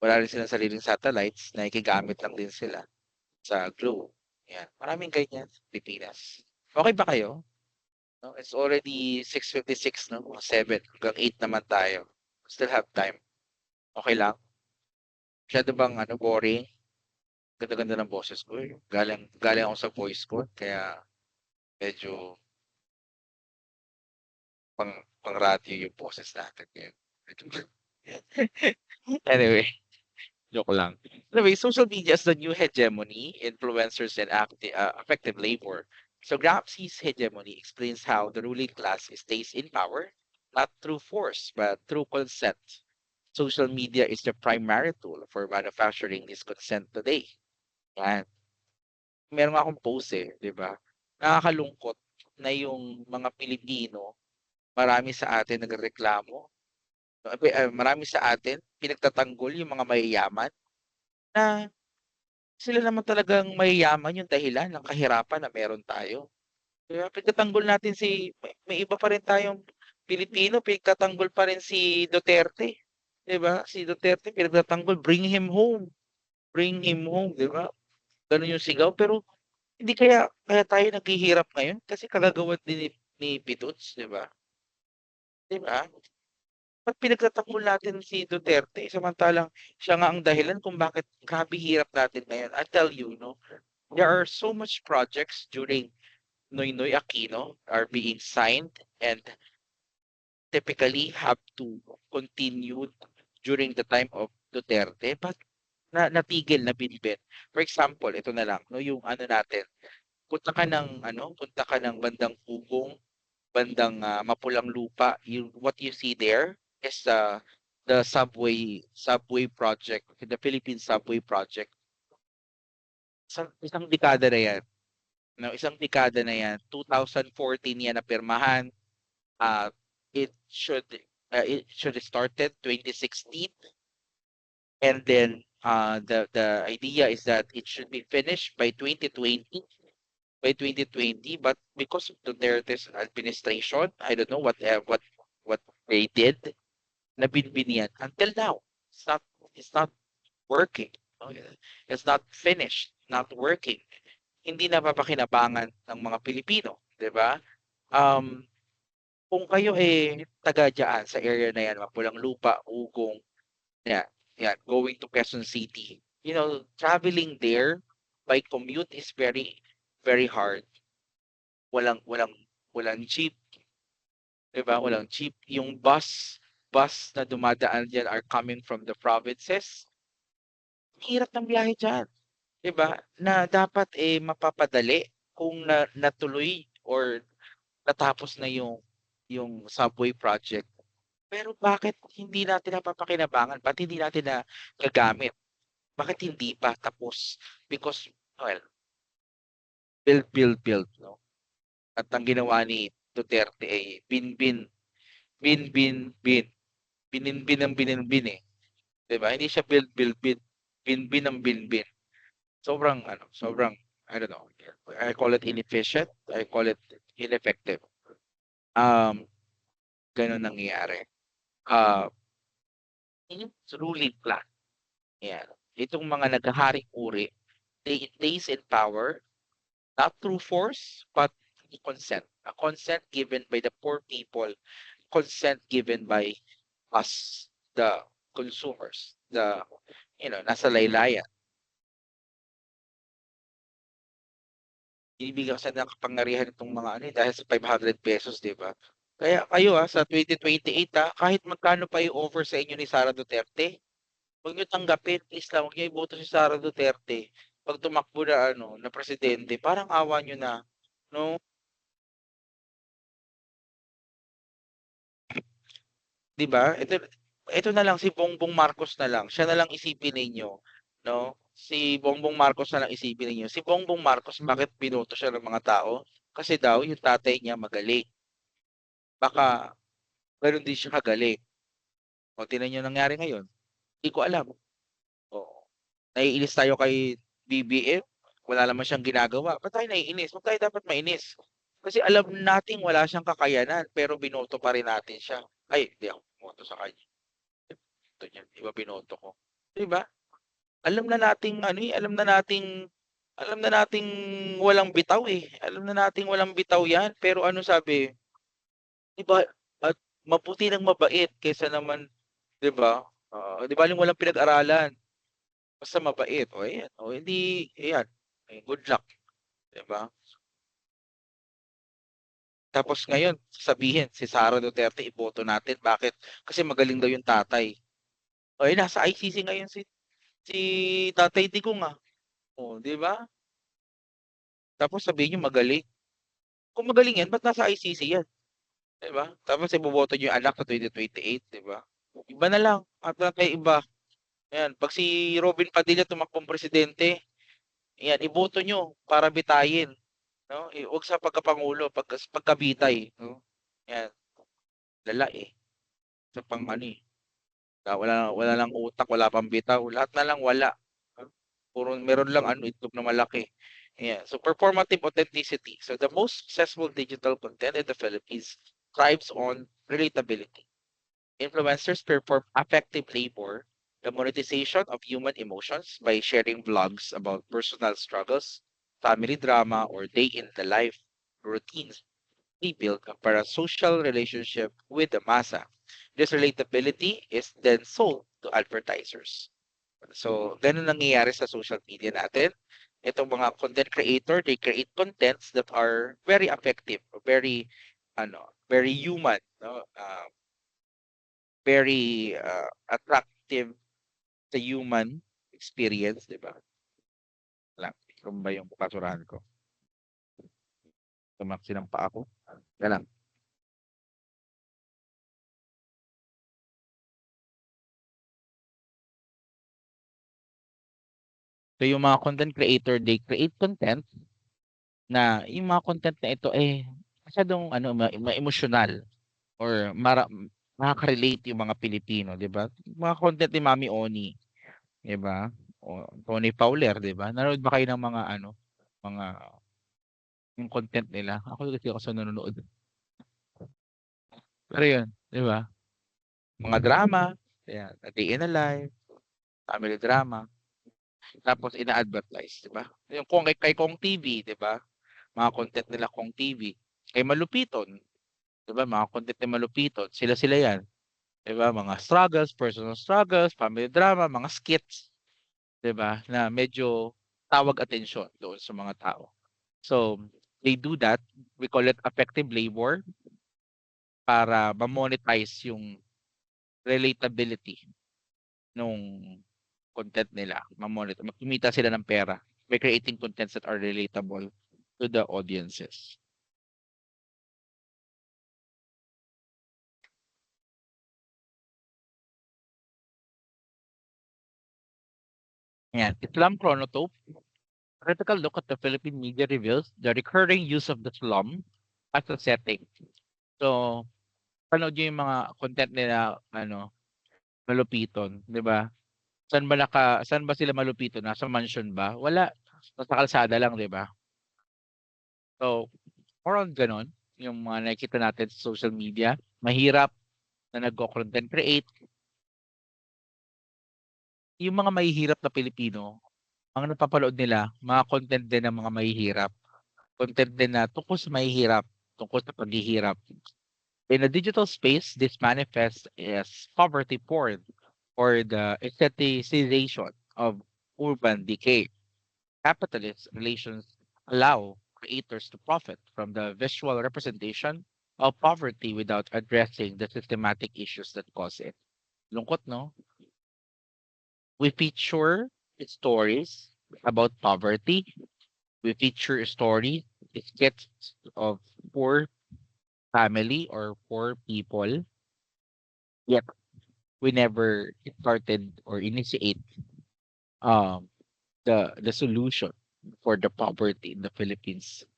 wala rin silang sariling satellites, nakikigamit lang din sila sa Globe. Yan. Maraming ganyan sa Pilipinas. Okay ba kayo? No? It's already 6:56, no? Mga 7 hanggang 8 naman tayo. Still have time. Okay lang? Masyado bang boring? Ganda-ganda ng boses ko. Galing ako sa voice ko, kaya medyo pang radio yung boses natin ngayon. Anyway, joke lang. Anyway, social media is the new hegemony, influencers and effective labor. So Gramsci's hegemony explains how the ruling class stays in power, not through force, but through consent. Social media is the primary tool for manufacturing this consent today. Yan. Meron nga akong post di ba? Nakakalungkot na yung mga Pilipino, marami sa atin nagreklamo. Marami sa atin pinagtatanggol yung mga mayayaman na sila naman talagang mayayaman yung dahilan ng kahirapan na meron tayo. Kaya pinagtatanggol natin may iba pa rin tayong Pilipino, pinagtatanggol pa rin si Duterte. 'Di ba? Si Duterte pinagtatanggol, bring him home. Bring him home, 'di ba? Ganun yung sigaw pero hindi kaya tayo naghihirap ngayon kasi kagagawan din ni Pituts, 'di ba? 'Di ba? Ba't pinagtatanggol natin si Duterte samantalang siya nga ang dahilan kung bakit grabe hirap natin ngayon. I tell you, no, there are so much projects during Noynoy Aquino are being signed and typically have to continue during the time of Duterte, but natigil, nabinbit. For example, ito na lang, no, yung ano natin, punta ka ng bandang Ugong, bandang Mapulang Lupa, what you see there is the subway project, the Philippine Subway Project. Isang dekada na yan. No, isang dekada na yan. 2014 yan napirmahan. Uh, it should have started 2016, and then the idea is that it should be finished by 2020, but because of Duterte's administration, I don't know what they did, nabinbin yan until now. It's not working. No? It's not finished, not working. Hindi napapakinabangan ng mga Pilipino, 'di ba? Um, kung kayo taga diyan sa area na yan, Mapulang Lupa, Ugong, yan, yan, going to Quezon City, traveling there by commute is very very hard. Walang walang walang jeep, 'di ba? Walang jeep. Yung bus na dumadaan diyan are coming from the provinces. Hirap ng biyahe diyan, 'di ba? Na dapat mapapadali kung natuloy or natapos na yung subway project. Pero bakit hindi natin napapakinabangan? Ba't hindi natin nagagamit? Bakit hindi pa tapos? Because, well, build, no? At ang ginawa ni Duterte ay bin. Bininbin ang bininbin eh. 'Di ba? Hindi siya build. Binbin ang binbin. Sobrang, I don't know. I call it inefficient. I call it ineffective. Um, Ganun nangyayari. It's ruling plan. Yan. Itong mga naghaharing uri, they stays in power not through force but consent. A consent given by the poor people, consent given by us, the consumers, nasa laylayan. Binibigyan kasi ng kapangyarihan itong mga dahil sa 500 pesos, di ba? Kaya kayo sa 2028 kahit magkano pa i-offer sa inyo ni Sara Duterte, huwag niyo tanggapin, please lang, huwag niyo iboto si Sara Duterte. Pag tumakbo na na presidente, parang awa niyo na, no? 'Di ba? Ito na lang si Bongbong Marcos na lang. Siya na lang isipin ninyo, no? Si Bongbong Marcos na lang isipin ninyo. Si Bongbong Marcos bakit binoto siya ng mga tao? Kasi daw yung tatay niya magaling. Baka gano'n din siya kagaling. O tingnan niyo nangyari ngayon. Hindi ko alam. Oo. Naiinis tayo kay BBM. Wala naman siyang ginagawa. Ba't tayo naiinis? Huwag tayo dapat mainis. Kasi alam nating wala siyang kakayanan pero binoto pa rin natin siya. Ay, hindi ako bumoto sa kanya. Ito niya, iba binoto ko. 'Di ba? Alam na nating alam na nating walang bitaw Alam na nating walang bitaw 'yan, pero ano sabi, 'di ba, at mabuti ng mabait kaysa naman, 'di ba? 'Di baling walang pinag-aralan, basta mabait. O ayan, o hindi ayan, good luck, 'di ba? Tapos ngayon sasabihin si Sara Duterte iboto natin, bakit? Kasi magaling daw yung tatay. O nasa ICC ngayon si Tatay Digong, oh, 'di ba? Tapos sabihin niyo magaling. Kung magaling 'yan, ba't nasa ICC 'yan, 'di ba? Tapos iboboto niyo yung anak sa 2028, 'di ba? Iba na lang, hanap na tayo iba. Ayan, 'pag si Robin Padilla tumakbong presidente, ayan, iboto niyo para bitayin, 'no? 'Wag sa pagkapangulo, pagkabitay, 'no? 'Yan, lala sa wala wala ng utak, wala pang bitaw, lahat na lang wala. Puro meron lang itlog na malaki. Yeah. So performative authenticity. So the most successful digital content in the Philippines thrives on relatability. Influencers perform affective labor, the monetization of human emotions by sharing vlogs about personal struggles, family drama, or day in the life routines. They build a parasocial relationship with the massa. This relatability is then sold to advertisers. So, ganun nangyayari sa social media natin. Itong mga content creator, they create contents that are very effective, very human, no? very attractive sa human experience, 'di ba? Lang, kung ba yung basurahan ko? Tumaksi ng paa ko. Teka lang. So yung mga content creator, they create content na yung mga content na ito eh masyadong ano ma-emosyonal or makaka-relate yung mga Pilipino, 'di ba? Mga content ni Mami Oni, 'di ba? O Tony Fowler, 'di ba? Nanood ba kayo ng mga ano, mga yung content nila? Ako kasi ako sa nanonood. Pero yun, 'di ba? Mga drama, ayan, A Day in a Life, family drama, tapos ina-advertise, 'di ba? Yung kay Kong TV, 'di ba? Mga content nila Kong TV. Kay Malupiton, 'di ba? Mga content ni Malupiton, sila-sila 'yan, 'di ba? Mga struggles, personal struggles, family drama, mga skits, 'di ba? Na medyo tawag atensyon doon sa mga tao. So, they do that. We call it effective labor para ma-monetize yung relatability nung content nila. Kumita sila ng pera by creating contents that are relatable to the audiences. Ayan, Islam Chronotope, critical look at the Philippine media reveals the recurring use of the slum as a setting. So, panood nyo yung mga content nila, ano, malupiton, di ba? Saan ba sila malupiton? Nasa mansion ba? Wala. Nasa kalsada lang, di ba? So, more on ganon, yung mga nakikita natin sa social media, mahirap na nagko-content create. Yung mga mahihirap na Pilipino, ang napapanood nila, mga content din ng mga mahihirap. Content din na tungkol sa mahihirap, tungkol sa paghihirap. In a digital space, this manifests as poverty porn or the aestheticization of urban decay. Capitalist relations allow creators to profit from the visual representation of poverty without addressing the systematic issues that cause it. Lungkot, no? We feature stories about poverty. We feature stories, skits of poor family or poor people. Yet we never started or initiate um the solution for the poverty in the Philippines.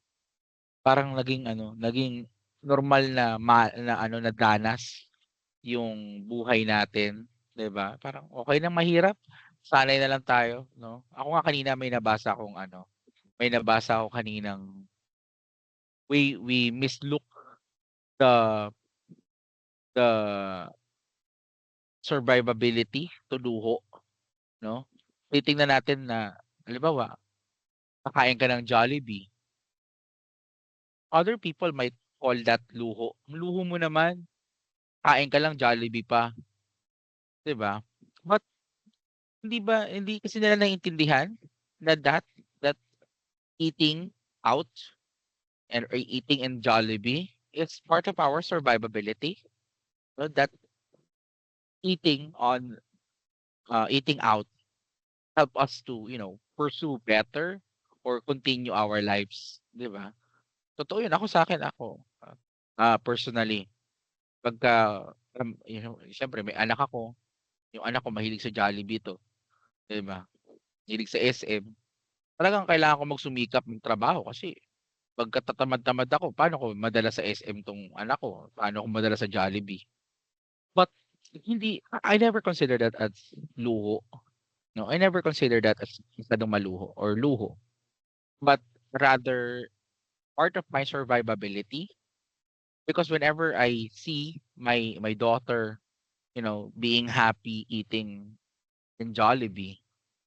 Parang naging ano, naging normal na na ano na danas yung buhay natin, 'di ba? Parang okay na mahirap, sanay na lang tayo, 'no? Ako nga kanina may nabasa ako kaninang we mislook the the survivability to luho, 'no? Titingnan natin na halimbawa, kakain ka ng Jollibee, other people might call that luho. Luho mo naman, kain ka lang Jollibee pa, 'di ba? But hindi kasi nila naiintindihan na that eating out and or eating in Jollibee is part of our survivability. No, that eating out help us to, pursue better or continue our lives, 'di ba? Totoo 'yun. Ako sa akin personally, pagka siyempre may anak ako, yung anak ko mahilig sa Jollibee 'to, 'di ba? Mahilig sa SM. Talagang kailangan ko magsumikap magtrabaho kasi pagka tatamad-tamad ako, paano ko madala sa SM 'tong anak ko? Paano ko madala sa Jollibee? But I never consider that as luho. No, I never consider that as masyadong maluho or luho. But rather part of my survivability because whenever I see my daughter, being happy eating in Jollibee,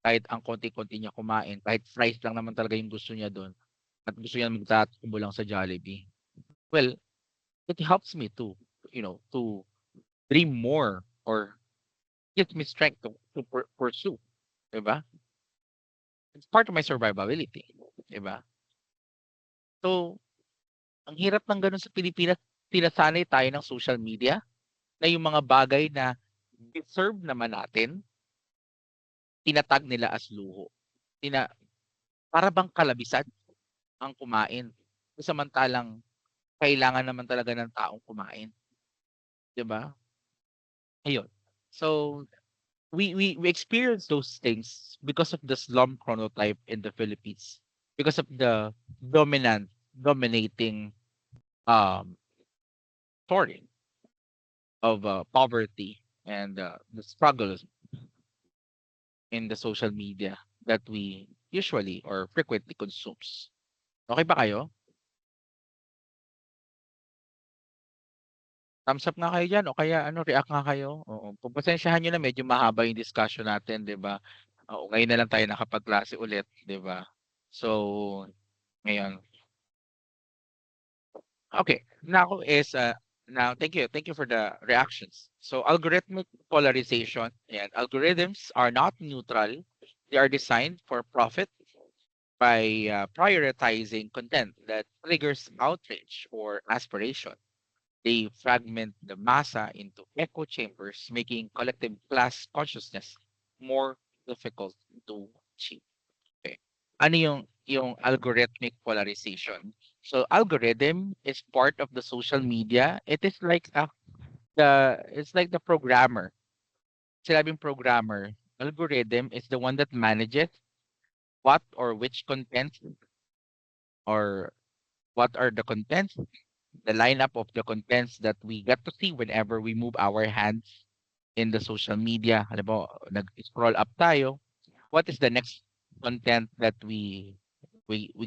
kahit ang konti-konti niya kumain, kahit fries lang naman talaga yung gusto niya do'n at gusto niya magtatakbo lang sa Jollibee. Well, it helps me to dream more or gives me strength to pursue, 'di ba? It's part of my survivability, 'di ba? So, ang hirap ng gano'n sa Pilipinas, sinasanay tayo ng social media na yung mga bagay na deserve naman natin, tinatag nila as luho. Tina para bang kalabisan ang kumain. Samantalang kailangan naman talaga ng taong kumain, 'di ba? Ayun. So we experience those things because of the slum chronotype in the Philippines, because of the dominating um story of poverty and the struggles in the social media that we usually or frequently consumes. Okay ba kayo? Thumbs up nga kayo diyan o kaya ano react nga kayo. Oo, pagpasensyahan niyo na medyo mahaba yung discussion natin, 'di ba? Oo, ngayon na lang tayo nakapagklase ulit, 'di ba? So, ngayon. Okay. Now thank you for the reactions. So algorithmic polarization and algorithms are not neutral. They are designed for profit by prioritizing content that triggers outrage or aspiration. They fragment the massa into echo chambers, making collective class consciousness more difficult to achieve. Okay. Ano yung algorithmic polarization? So algorithm is part of the social media. It is like it's like the programmer. Sinabing programmer, algorithm is the one that manages what or which content or what are the contents, the lineup of the contents that we get to see whenever we move our hands in the social media. Alam mo, nag-scroll up tayo, what is the next content that we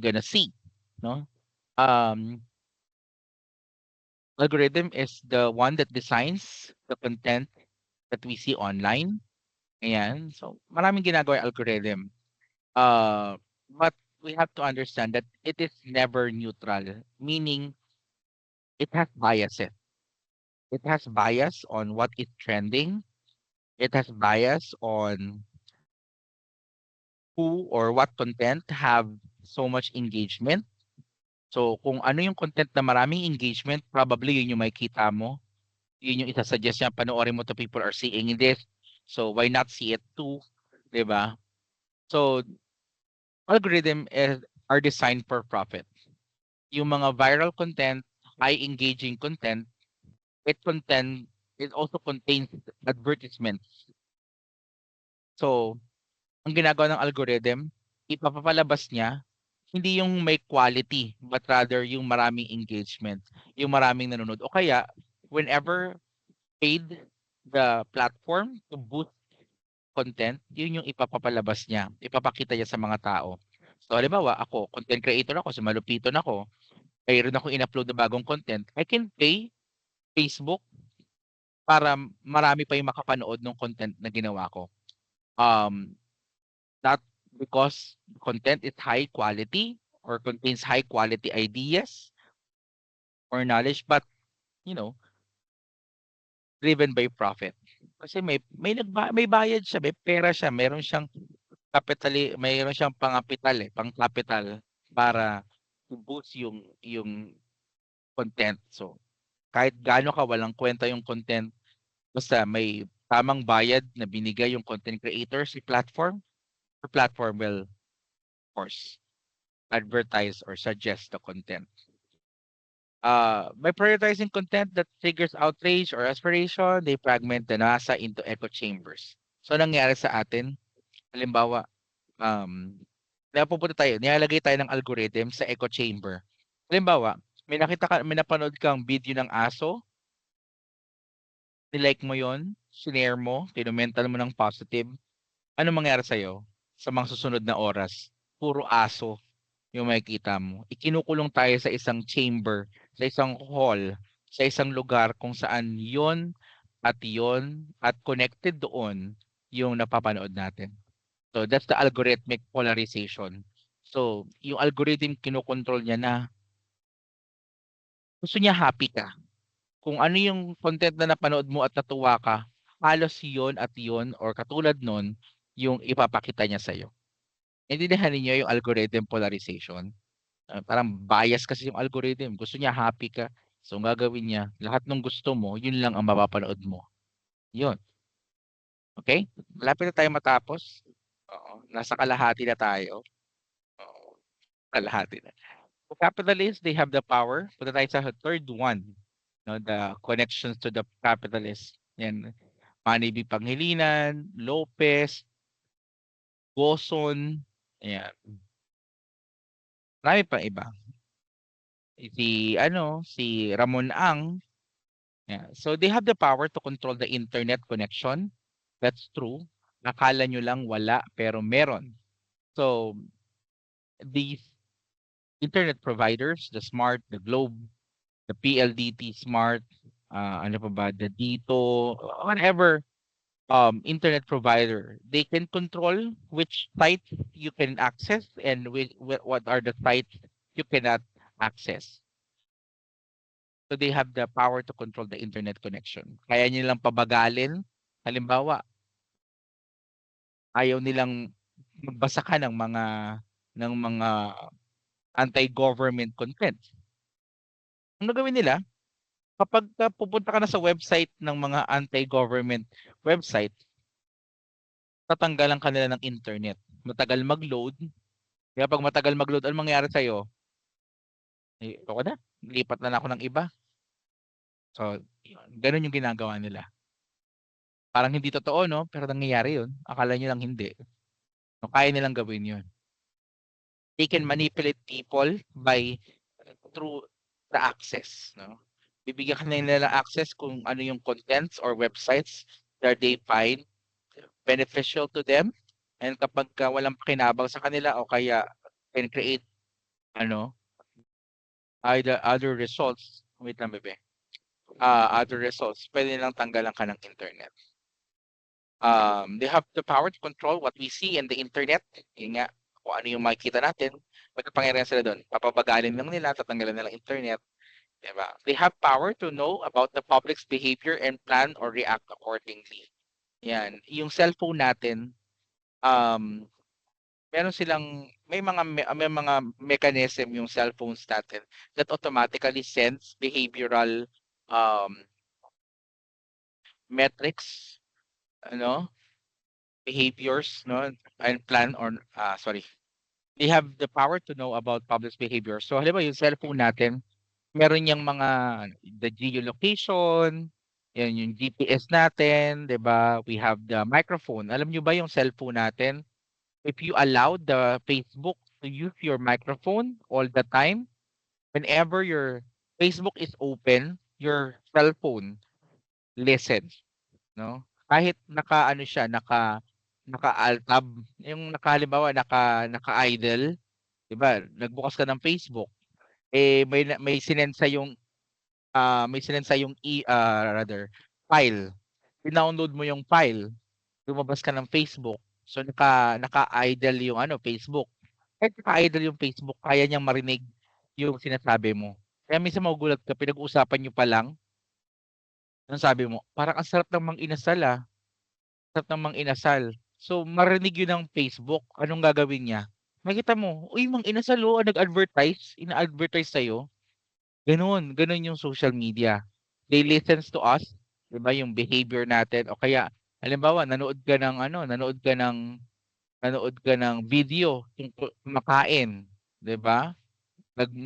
gonna see, no? Um, Algorithm is the one that designs the content that we see online. Ayan. So, maraming ginagawa yung algorithm. But we have to understand that it is never neutral, meaning it has biases. It has bias on what is trending. It has bias on who or what content have so much engagement. So, kung ano yung content na maraming engagement, probably yun yung makikita mo. Yun yung isa-suggest niya, panoorin mo to, people are seeing this. So, why not see it too? 'Di ba? So, are designed for profit. Yung mga viral content, high engaging content, it also contains advertisements. So, ang ginagawa ng algorithm, ipapapalabas niya hindi yung may quality, but rather yung maraming engagement, yung maraming nanonood. O kaya, whenever paid the platform to boost content, yun yung ipapapalabas niya, ipapakita niya sa mga tao. So, halimbawa, ako, content creator ako, so malupiton ako, mayroon akong in-upload na bagong content, I can pay Facebook para marami pa yung makapanood ng content na ginawa ko. Um, Not because content is high quality or contains high quality ideas or knowledge, but you know, driven by profit. Kasi may bayad siya, may pera siya, mayroon siyang pangapital pang-capital para i-boost yung content. So, kahit gaano ka walang kwenta yung content, basta may tamang bayad na binigay yung content creator si platform, the platform will, of course, advertise or suggest the content. By prioritizing content that triggers outrage or aspiration, they fragment the NASA into echo chambers. So, nangyari sa atin, halimbawa, napupunta tayo, nilalagay tayo ng algorithm sa echo chamber. Halimbawa, may napanood kang video ng aso, nilike mo yon, sinare mo, kinumental mo ng positive, ano mangyari sa'yo sa mga susunod na oras? Puro aso yung makikita mo. Ikinukulong tayo sa isang chamber, sa isang hall, sa isang lugar kung saan yon at connected doon yung napapanood natin. So that's the algorithmic polarization. So yung algorithm kinokontrol niya na gusto niya happy ka. Kung ano yung content na napanood mo at natuwa ka, halos yon or katulad nun yung ipapakita niya sa'yo. Naintindihan ninyo yung algorithm polarization? Parang bias kasi yung algorithm. Gusto niya happy ka. So, ang gagawin niya, lahat ng gusto mo, yun lang ang mapapanood mo. Yun. Okay? Malapit na tayo matapos. Oo. Nasa kalahati na tayo. Oo. Kalahati na. So, capitalists, they have the power. Punta tayo sa third one. No, the connections to the capitalists. Yan. Manny B. Pangilinan, Lopez, Goson, ayan. Marami pang iba. Si Ramon Ang. Yeah. So they have the power to control the internet connection. That's true. Akala nyo lang wala, pero meron. So these internet providers, the Smart, the Globe, the PLDT Smart, ano pa ba, the Dito, whatever internet provider, they can control which sites you can access and what are the sites you cannot access. So they have the power to control the internet connection. Kaya nilang pabagalin. Halimbawa, ayaw nilang magbasa ka ng mga anti-government content. Ang gagawin nila, kapag pupunta ka na sa website ng mga anti-government website, tatanggalan ka nila ng internet. Matagal mag-load. Kaya pag matagal mag-load, anong mangyayari sa'yo? Ako na, lipat na ako ng iba. So, ganun yung ginagawa nila. Parang hindi totoo, no? Pero nangyayari yun. Akala nyo lang hindi. No, kaya nilang gawin yun. They can manipulate people through the access, no? Bibigyan ka nila ng access kung ano yung contents or websites that they find beneficial to them. And kapag walang pakinabang sa kanila o kaya can create ano, either other results, wait lang bebe, other results, pwede nilang tanggalan ka ng internet. They have the power to control what we see in the internet. Yun nga, kung ano yung makikita natin, magkapangyarihan sila doon. Papabagalin lang nila, tatanggalan nila internet. Diba? They have power to know about the public's behavior and plan or react accordingly. Yan. Yung cellphone natin, meron silang, may mga mechanism yung cellphones natin that automatically sends behavioral um, metrics, ano, behaviors, no, and plan or, sorry, they have the power to know about public's behavior. So, halimbawa yung cellphone natin, meron yung mga the geolocation, yan yung GPS natin, 'di ba? We have the microphone. Alam niyo ba yung cellphone natin, if you allow the Facebook to use your microphone all the time, whenever your Facebook is open, your cellphone listens, no? Kahit naka-ano siya, naka-alt tab, yung halimbawa naka-idle, 'di ba? Nagbukas ka ng Facebook, may sinend sa yung rather file. Dinownload mo yung file, lumabas ka ng Facebook. So naka-idle yung Facebook. Kahit naka-idle yung Facebook, kaya niyang marinig yung sinasabi mo. Kaya minsan magugulat ka, pinag-uusapan niyo pa lang, anong sabi mo? Parang ang sarap ng mang-inasal Sarap ng mang-inasal. So marinig yun ng Facebook, anong gagawin niya? Makita mo, uy, mang-inasal nag-advertise, ina-advertise sa'yo. Gano'n yung social media. They listens to us, 'di ba, yung behavior natin o kaya halimbawa nanood ka ng video tungkol kumakain, 'di ba?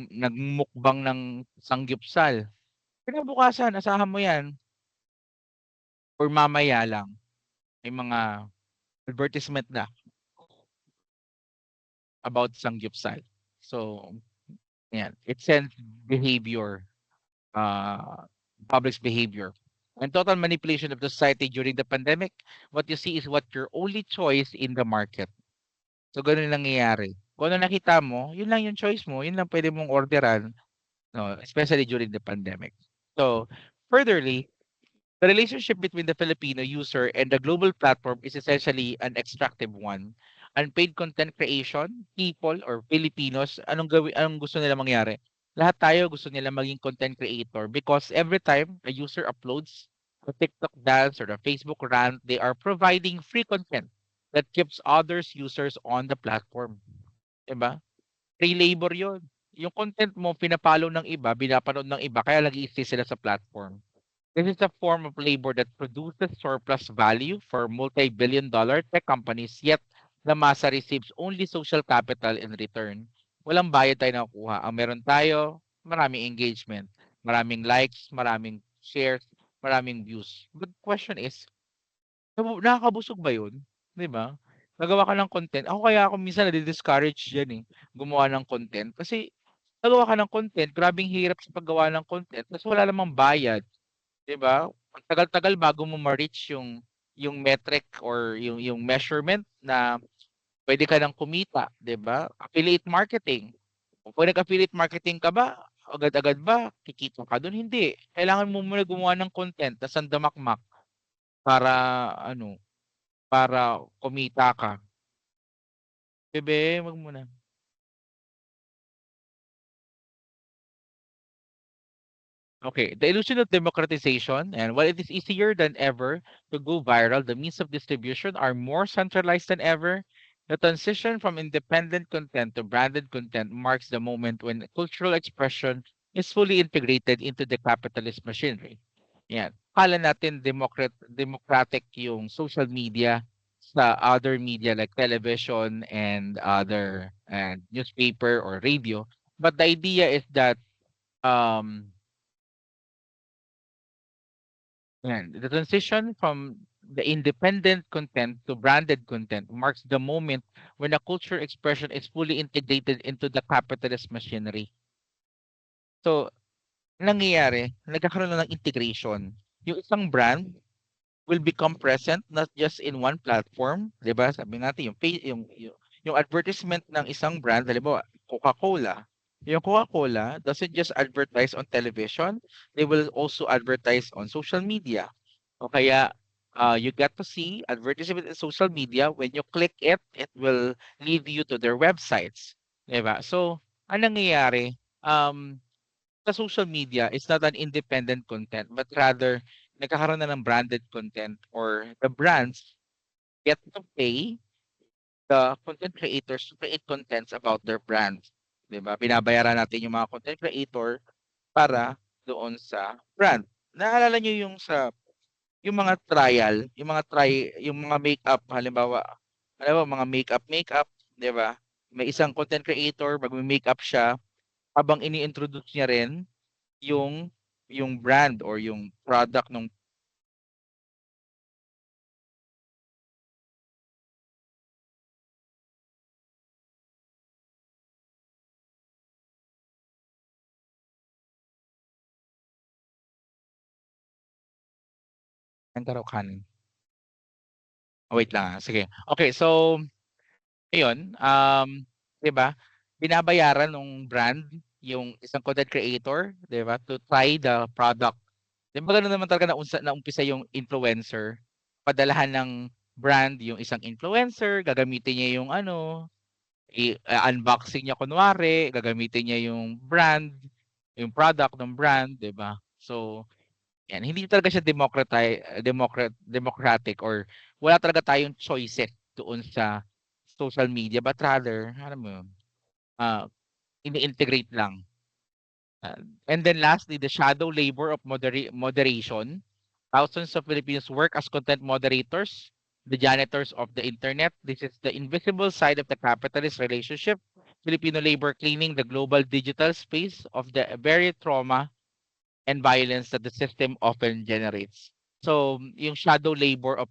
Nagmukbang ng samgyupsal. Kinabukasan asahan mo 'yan or mamaya lang may mga advertisement na about samgyupsal. So, 'yan, it sends behavior, uh, public's behavior. And total manipulation of the society during the pandemic, what you see is what your only choice in the market. So, gano'n yung nangyayari. Kung ano nakita mo, yun lang yung choice mo, yun lang pwede mong orderan, no, especially during the pandemic. So, furtherly, the relationship between the Filipino user and the global platform is essentially an extractive one. Unpaid content creation, people or Filipinos, anong gusto nila mangyari? Lahat tayo gusto nila maging content creator because every time a user uploads a TikTok dance or a Facebook rant, they are providing free content that keeps others users on the platform. Diba? Free labor 'yon. yung content mo pinapollow ng iba, pinapanood ng iba, kaya nag-i-stay sila sa platform. This is a form of labor that produces surplus value for multi-billion-dollar tech companies, yet the masa receives only social capital in return. Walang bayad tayo nakukuha. Ang meron tayo, maraming engagement, maraming likes, maraming shares, maraming views. But the question is, nakakabusog ba yun? 'Di ba? Gagawa ka ng content. Ako minsan nadi-discourage diyan, eh, gumawa ng content. Kasi gagawa ka ng content, grabeng hirap sa paggawa ng content ta's wala namang bayad. 'Di ba? Ang tagal-tagal bago mo ma-reach yung metric or yung measurement na puwede ka ng kumita, 'di ba? Affiliate marketing. Kung nag-affiliate marketing ka ba, agad-agad ba kikita ka dun? Hindi. Kailangan mo muna gumawa ng content ta's ang damakmak para ano, para kumita ka. Bebe, wag muna. Okay, the illusion of democratization, and while it is easier than ever to go viral, the means of distribution are more centralized than ever. The transition from independent content to branded content marks the moment when cultural expression is fully integrated into the capitalist machinery. Yan. Akala natin democratic yung social media sa other media like television and other and newspaper or radio. But the idea is that um the transition from the independent content to branded content marks the moment when a culture expression is fully integrated into the capitalist machinery. So, nangyayari, nagkakaroon na ng integration. Yung isang brand will become present not just in one platform, 'di ba? Sabi natin yung advertisement ng isang brand, halimbawa Coca-Cola. Yung Coca-Cola doesn't just advertise on television, they will also advertise on social media. O kaya you get to see advertisement in social media. When you click it, it will lead you to their websites, 'di ba? So, anong nangyayari? Sa social media is not an independent content but rather nagkakaroon na ng branded content or the brands get to pay the content creators to create contents about their brands. 'Di ba? Binabayaran natin yung mga content creator para doon sa brand. Naalala niyo yung mga trial, yung mga makeup halimbawa mga makeup, 'di ba? May isang content creator magme-makeup siya habang ini-introduce niya rin yung yung brand or yung product ng Kantarokan. Oh, wait lang, sige. Okay, so ayun, 'di ba, binabayaran nung brand yung isang content creator, 'di ba, to try the product. 'Di ba gano'n naman talaga naumpisa yung influencer, padalahan ng brand yung isang influencer, gagamitin niya yung ano, unboxing niya kunwari, gagamitin niya yung brand, yung product ng brand, 'di ba? So, yan, hindi talaga siya democratic or wala talaga tayong choices doon sa social media but rather, alam mo yun, ah, ini-integrate lang. And then lastly, the shadow labor of moderation. Thousands of Filipinos work as content moderators, the janitors of the internet. This is the invisible side of the capitalist relationship. Filipino labor cleaning the global digital space of the very trauma and violence that the system often generates. So, yung shadow labor of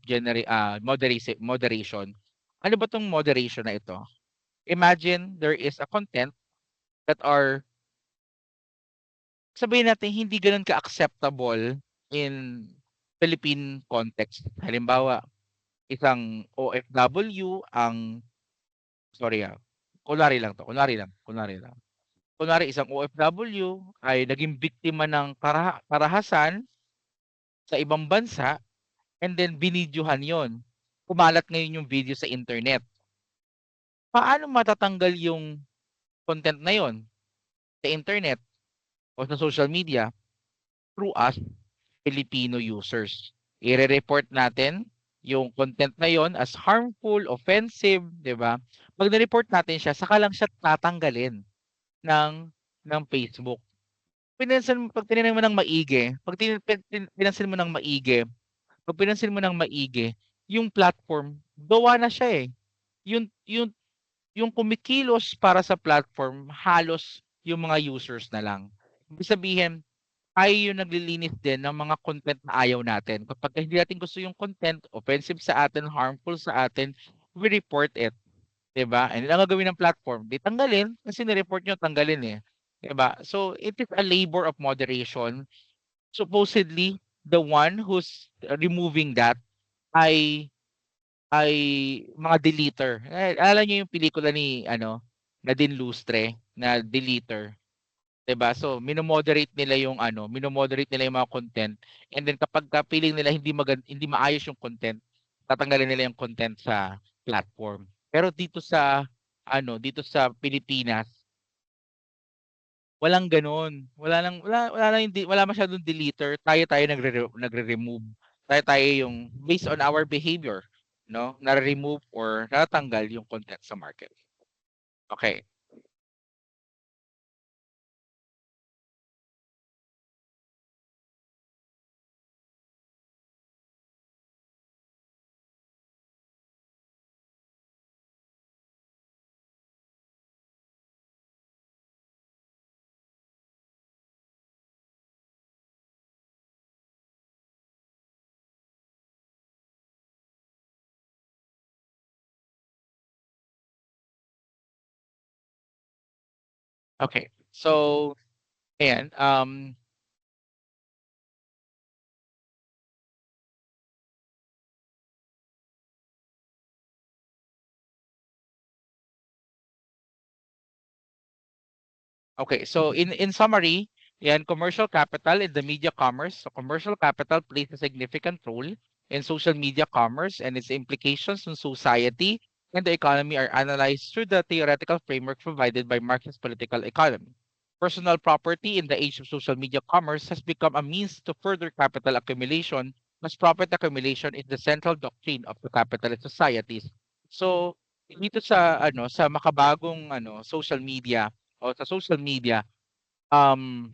moderation. Ano ba tong moderation na ito? Imagine there is a content that are sabihin natin hindi gano'n ka-acceptable in Philippine context. Halimbawa, isang OFW ang sorry, kunwari lang. Kunwari isang OFW ay naging biktima ng karahasan sa ibang bansa and then binidyohan 'yon. Kumalat ngayon yung video sa internet. Paano matatanggal yung content na 'yon sa internet o sa social media? Through us, Filipino users. Ire-report natin yung content na 'yon as harmful, offensive, 'di ba? 'Pag na-report natin siya, saka lang siya tatanggalin. ng Facebook. Pag tinignan mo ng maigi, pag pinansin mo ng maigi, pag pinansin mo ng maigi, yung platform gawa na siya, eh. Yung yung yung kumikilos para sa platform halos yung mga users na lang. Ibig sabihin, tayo yung naglilinis din ng mga content na ayaw natin. Kapag hindi natin gusto yung content, offensive sa atin, harmful sa atin, we report it. 'Di ba? And ang gagawin ng platform, 'di tanggalin kasi ni-report niyo tanggalin, eh, 'di ba? So, it is a labor of moderation. Supposedly, the one who's removing that ay ay mga deleter. Alam niyo yung pelikula ni ano, Nadine Lustre na Deleter, 'di ba? So, mino-moderate nila yung mga content, and then kapagka feeling nila hindi maayos yung content, tatanggalin nila yung content sa platform. Pero dito sa Pilipinas, walang gano'n. Wala masyadong deleter. Tayo nagre-remove. Tayo yung based on our behavior, 'no, nare-remove or natatanggal yung content sa market. Okay. Okay. So, ayan, okay, so in summary, yan commercial capital in the media commerce. So commercial capital plays a significant role in social media commerce, and its implications on society and the economy are analyzed through the theoretical framework provided by Marxist political economy. Personal property in the age of social media commerce has become a means to further capital accumulation, as profit accumulation is the central doctrine of the capitalist societies. So dito sa makabagong social media o sa social media, um,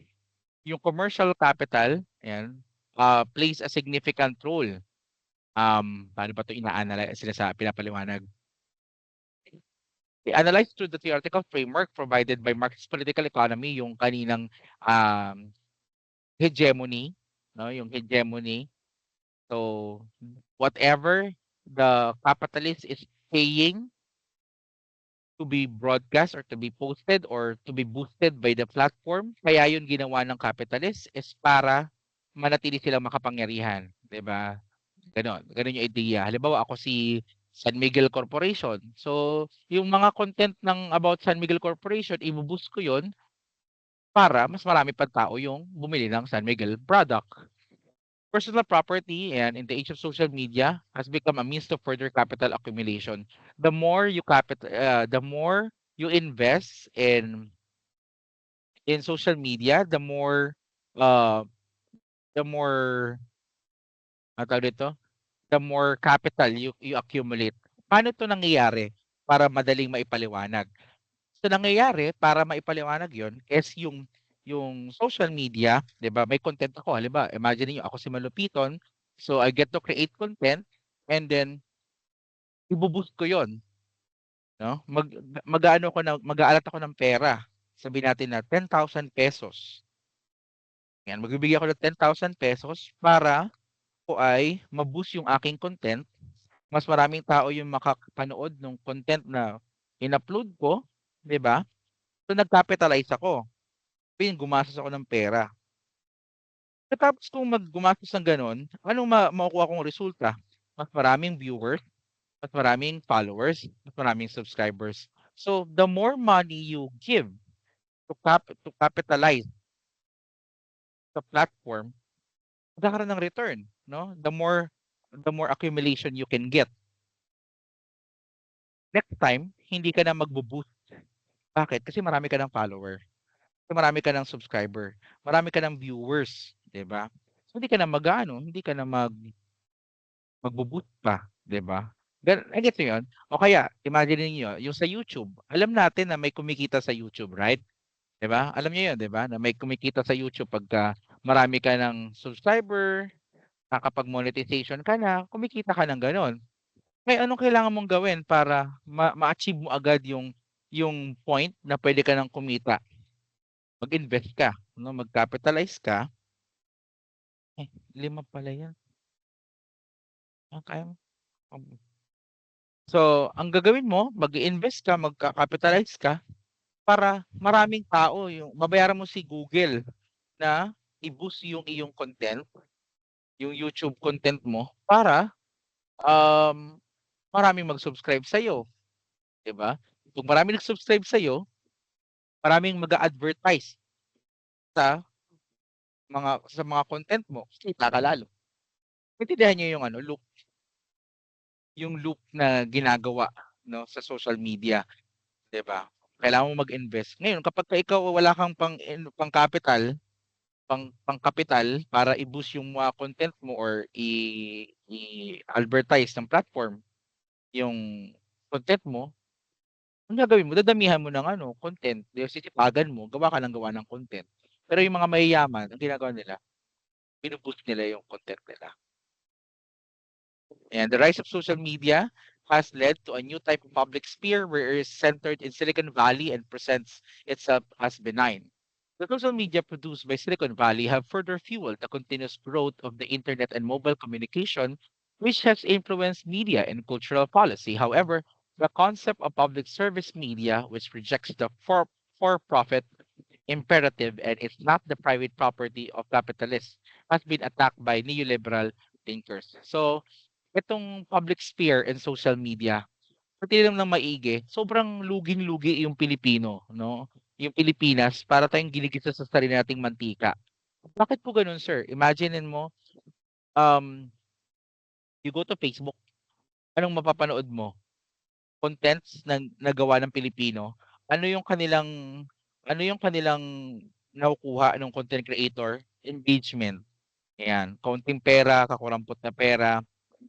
yung commercial capital, ayan, plays a significant role. Paano ba 'to pinapaliwanag? I-analyze through the theoretical framework provided by Marxist political economy yung kaninang um, hegemony, no? Yung hegemony. So, whatever the capitalist is paying to be broadcast or to be posted or to be boosted by the platform. Kaya yun ginawa ng capitalist is para manatili silang makapangyarihan, 'di ba? Gano'n, gano'n yung idea. Halimbawa ako si San Miguel Corporation. So, yung mga content ng about San Miguel Corporation, ibo-boost ko yun para mas marami pang tao yung bumili ng San Miguel product. Personal property and in the age of social media has become a means to further capital accumulation. The more you invest in social media, uh, the more tawag dito, the more capital you accumulate. Paano 'to nangyayari? Para madaling maipaliwanag. So nangyayari para maipaliwanag 'yon is yung social media, 'di ba? May content ako, halimbawa, imagine niyo ako si Malupiton, so I get to create content and then ibo-boost ko 'yon, 'no? Mag-aalat ako ng pera. Sabihin natin na ₱10,000. Yan, magbibigay ako ng ₱10,000 para ko ay ma-boost yung aking content. Mas maraming tao yung makakapanood ng content na in-upload ko, 'di ba? So nag-capitalize ako. Gumastos ako ng pera. Pagkatapos kong gumastos ng gano'n, anong makukuha kong resulta? Mas maraming viewers, mas maraming followers, mas maraming subscribers. So the more money you give to capitalize sa platform, magkakaroon ng return, 'no? The more accumulation you can get. Next time, hindi ka na magbo-boost. Bakit? Kasi marami ka ng follower, kasi marami ka ng subscriber, marami ka ng viewers, 'di ba? So hindi ka na hindi ka na magbo-boost pa, 'di ba? Gets niyo 'yun? O kaya imagine niyo yung sa YouTube, alam natin na may kumikita sa YouTube, right? 'di ba? Alam niyo 'yun, 'di ba, na may kumikita sa YouTube pagka marami ka ng subscriber, nakakapag-monetization ka na, kumikita ka ng gano'n. Ngayon anong kailangan mong gawin para ma-achieve mo agad yung point na puwede ka ng kumita? Mag-invest ka 'no, mag-capitalize ka. Ay, 5 pala 'yan, kaya mo. So, ang gagawin mo, mag-i-invest ka, magka-capitalize ka para maraming tao yung babayaran mo si Google na i-boost yung iyong content, yung YouTube content mo para, um, maraming mag-subscribe sa'yo, 'di ba? Kung maraming nag-subscribe sa'yo, maraming mag-a-advertise sa sa mga content mo, kita ka lalo. Naintindihan niyo yung ano, loop na ginagawa 'no, sa social media, 'di ba? Kailangan mo mag-invest. Ngayon kapagka ikaw wala kang pang-capital, pang-kapital para i-boost yung mga content mo or i-advertise ng platform yung content mo, ang gagawin mo dadamihan mo ng ano, content, 'di sisipagan mo, gawa ka ng gawa ng content. Pero yung mga mayayaman, ang ginagawa nila, bino-boost nila yung content nila. And the rise of social media has led to a new type of public sphere where it is centered in Silicon Valley and presents itself as benign. The social media produced by Silicon Valley have further fueled the continuous growth of the internet and mobile communication, which has influenced media and cultural policy. However, the concept of public service media, which rejects the for-profit imperative and it's not the private property of capitalists, has been attacked by neoliberal thinkers. So, itong public sphere and social media, kung tinignan ng maigi, sobrang luging-lugi yung Pilipino, 'no? Yung Pilipinas para tayong ginigisa sa sarili nating mantika. Bakit po gano'n, sir? Imaginin mo, um, you go to Facebook, anong mapapanood mo? Contents na nagawa ng Pilipino. Ano yung kanilang ano yung kanilang nakukuha nung content creator? Engagement, ayan. Kaunting pera, kakurampot na pera,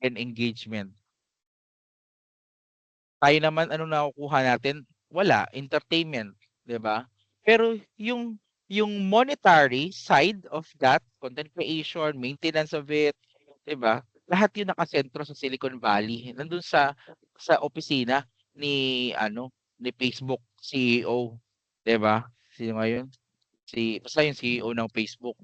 and engagement. Tayo naman anong nakukuha natin? Wala, entertainment, 'di ba? Pero yung monetary side of that, content creation, maintenance of it, 'di ba? Lahat 'yun nakasentro sa Silicon Valley. Nandun sa opisina ni ano, ni Facebook CEO, 'di ba? Sino nga 'yun? Basta yung CEO ng Facebook.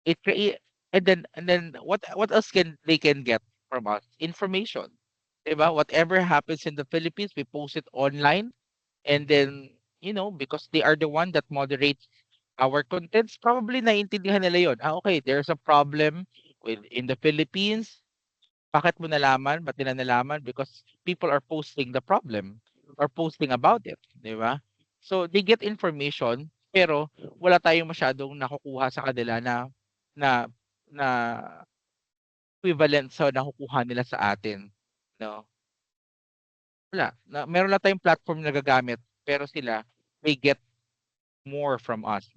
It crea and then what else can get from us? Information, 'di ba? Whatever happens in the Philippines, we post it online and then, because they are the one that moderates our contents, probably naiintindihan nila 'yon. Okay, there's a problem in the Philippines. Bakit mo nalaman? Ba't nila nalaman? Because people are posting the problem or posting about it, 'di ba? So they get information pero wala tayong masyadong nakukuha sa kanila na na equivalent sa nakukuha nila sa atin, 'no? Wala, meron lang tayong platform na nagagamit pero sila, they get more from us.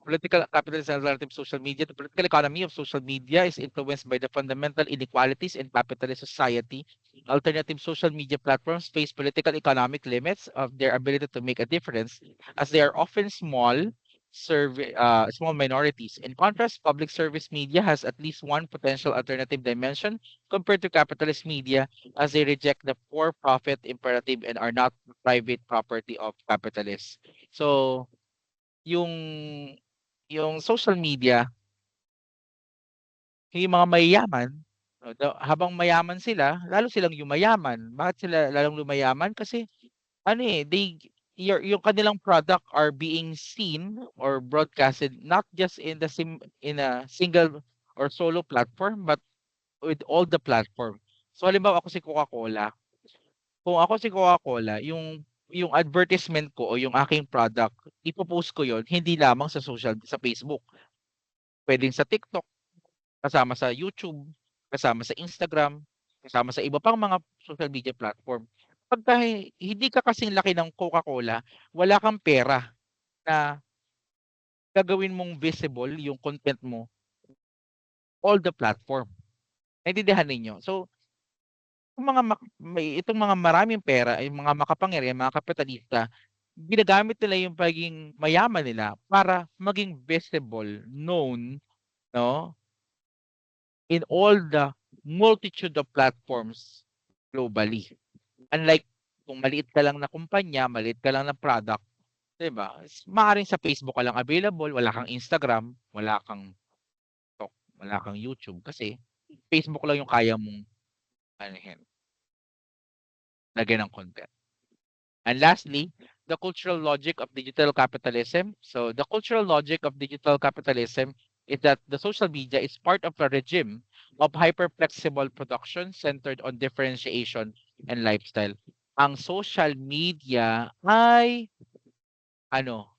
Political capitalism and relative social media. The political economy of social media is influenced by the fundamental inequalities in capitalist society. Alternative social media platforms face political economic limits of their ability to make a difference as they are often small minorities. In contrast, public service media has at least one potential alternative dimension compared to capitalist media as they reject the for-profit imperative and are not private property of capitalists. So, yung yung social media, yung mga mayayaman, habang mayaman sila, lalo silang yumayaman. Bakit sila lalong lumayaman? Kasi ano, yung kanilang product are being seen or broadcasted not just in a single or solo platform, but with all the platform. So halimbawa ako si Coca-Cola, kung ako si Coca-Cola, yung advertisement ko o yung aking product, ipo-post ko yon hindi lamang sa Facebook, puwedeng sa TikTok, kasama sa YouTube, kasama sa Instagram, kasama sa iba pang mga social media platform. Pagka hindi ka kasing laki ng Coca-Cola, wala kang pera na gagawin mong visible yung content mo all the platform. Naintindihan ninyo? So, itong mga maraming pera, yung mga makapangyarihan, mga kapitalista, ginagamit nila yung pagiging mayaman nila para maging visible, known, 'no, in all the multitude of platforms globally. Unlike kung maliit ka lang na kumpanya, maliit ka lang na product, 'di ba? Maaaring sa Facebook ka lang available, wala kang Instagram, wala kang TikTok, wala kang YouTube kasi Facebook lang yung kaya mong anuhin, lagyan ng content. And lastly, the cultural logic of digital capitalism. So the cultural logic of digital capitalism is that the social media is part of a regime of hyper-flexible production centered on differentiation and lifestyle. Ang social media ay ano,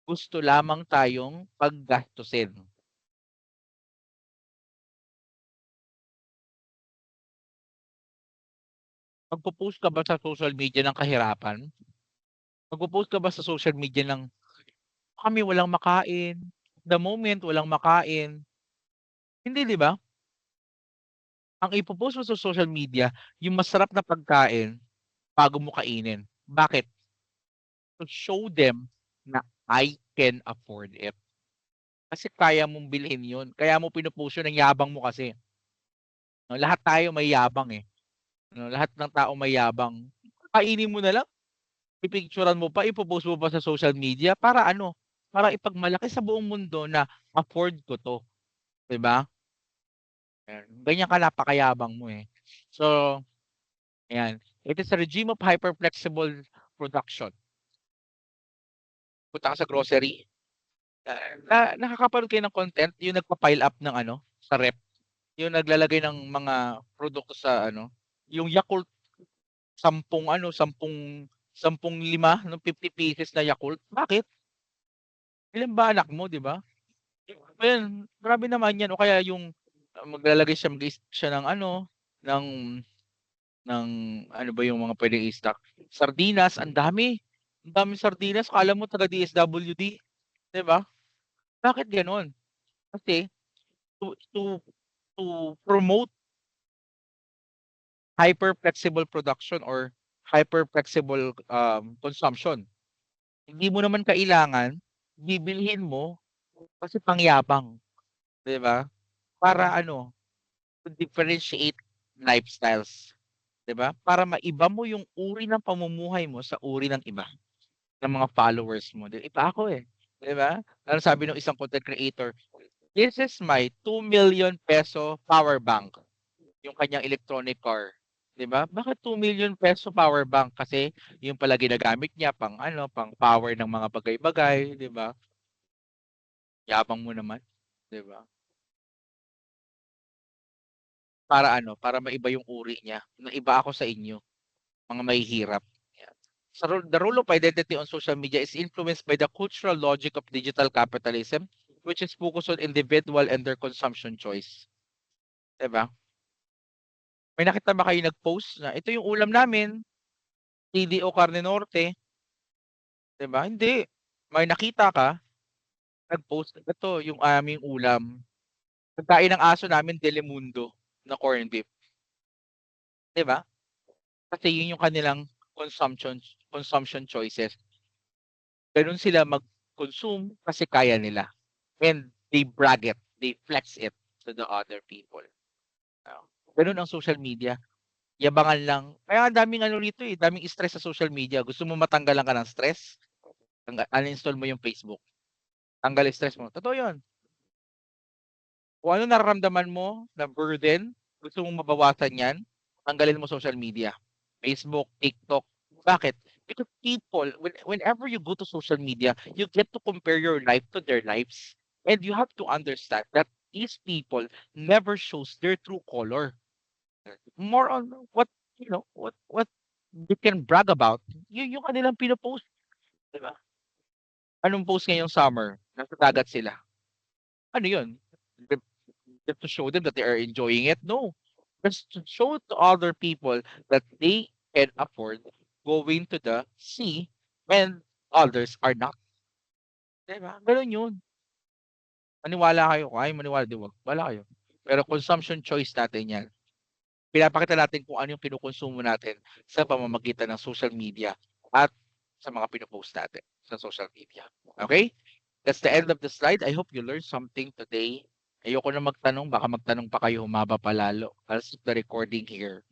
gusto lamang tayong paggastusin. Magpo-post ka ba sa social media ng kahirapan? Magpo-post ka ba sa social media ng kami walang makain, the moment walang makain? Hindi, 'di ba? Ang ipo-post mo sa social media, yung masarap na pagkain bago mo kainin. Bakit? To show them na I can afford it. Kasi kaya mong bilhin yun. Kaya mo pino-post yun, ang yabang mo kasi. No, lahat tayo may yabang eh. No, lahat ng tao may yabang. Kainin mo na lang, pipicturean mo pa, ipo-post mo pa sa social media para ano? Para ipagmalaki sa buong mundo na afford ko 'to, 'di ba? Ganyan ka napakayabang mo eh. So, ayan. It is a regime of hyper-flexible production. Punta ka sa grocery, nakakapanood kayo ng content, yung nagpa-pile up ng ano, sa ref, yung naglalagay ng mga produkto sa ano, yung Yakult, 10 lima ng 50 pieces na Yakult. Bakit? Ilan ba anak mo, 'di ba? Ayan, grabe naman 'yan o kaya yung maglalagay siya, mag-i-stock siya ng ano, ng ng ano ba yung mga puwedeng i-stock, sardinas, ang daming sardinas, akala mo taga DSWD, 'di ba? Bakit gano'n? Kasi to promote hyper-flexible production or hyper-flexible, consumption. Hindi mo naman kailangan, bibilhin mo kasi pangyabang, 'di ba? Para ano, to differentiate lifestyles, 'di ba? Para maiba mo yung uri ng pamumuhay mo sa uri ng iba, ng mga followers mo. Iba ako, eh, 'di ba? Ano sabi ng isang content creator, "This is my 2 million peso power bank." Yung kanyang electronic car, 'di ba? Bakit 2 million peso power bank? Kasi yun pala ginagamit niya pang ano, pang power ng mga bagay-bagay, 'di ba? Yabang mo naman, 'di ba? Para ano, para maiba yung uri niya, na iba ako sa inyo, mga mahihirap, yan. The role of identity on social media is influenced by the cultural logic of digital capitalism, which is focused on individual and their consumption choice, 'di ba? May nakita ba kayo nag-post na, "Ito yung ulam namin, TDO Carne Norte." 'Di ba? Hindi. May nakita ka, nag-post, "Ito yung aming ulam. Pagkain ng aso namin Delimundo na corned beef." 'Di ba? Kasi yun yung kanilang consumption consumption choices. Gano'n sila mag-consume kasi kaya nila. And they brag it, they flex it to the other people. Oo. Gano'n ang social media. Yabangan lang. Kaya ang daming ano rito, eh, daming stress sa social media. Gusto mo matanggalan ka ng stress, uninstall mo yung Facebook. Tanggal stress mo. Totoo yun. Kung ano nararamdaman mo na burden, gusto mong mabawasan 'yan, tanggalin mo social media. Facebook, TikTok. Bakit? Because people, whenever you go to social media, you get to compare your life to their lives. And you have to understand that these people never shows their true color. More on what, what they can brag about, yun yung kanilang pino-post, 'di ba? Anong post ngayong summer? Nasa dagat sila. Ano yun? Just to show them that they are enjoying it? No. Just to show to other people that they can afford going to the sea and others are not. Diba? Ganun yun. Maniwala kayo. Kung ayaw maniwala, di wag. Wala kayo. Pero consumption choice natin yan. pinapakita natin kung ano yung kinukonsumo natin sa pamamagitan ng social media at sa mga pino-post natin sa social media. Okay? That's the end of the slide. I hope you learned something today. Ayoko na magtanong, baka magtanong pa kayo, humaba pa lalo. I'll stop the recording here.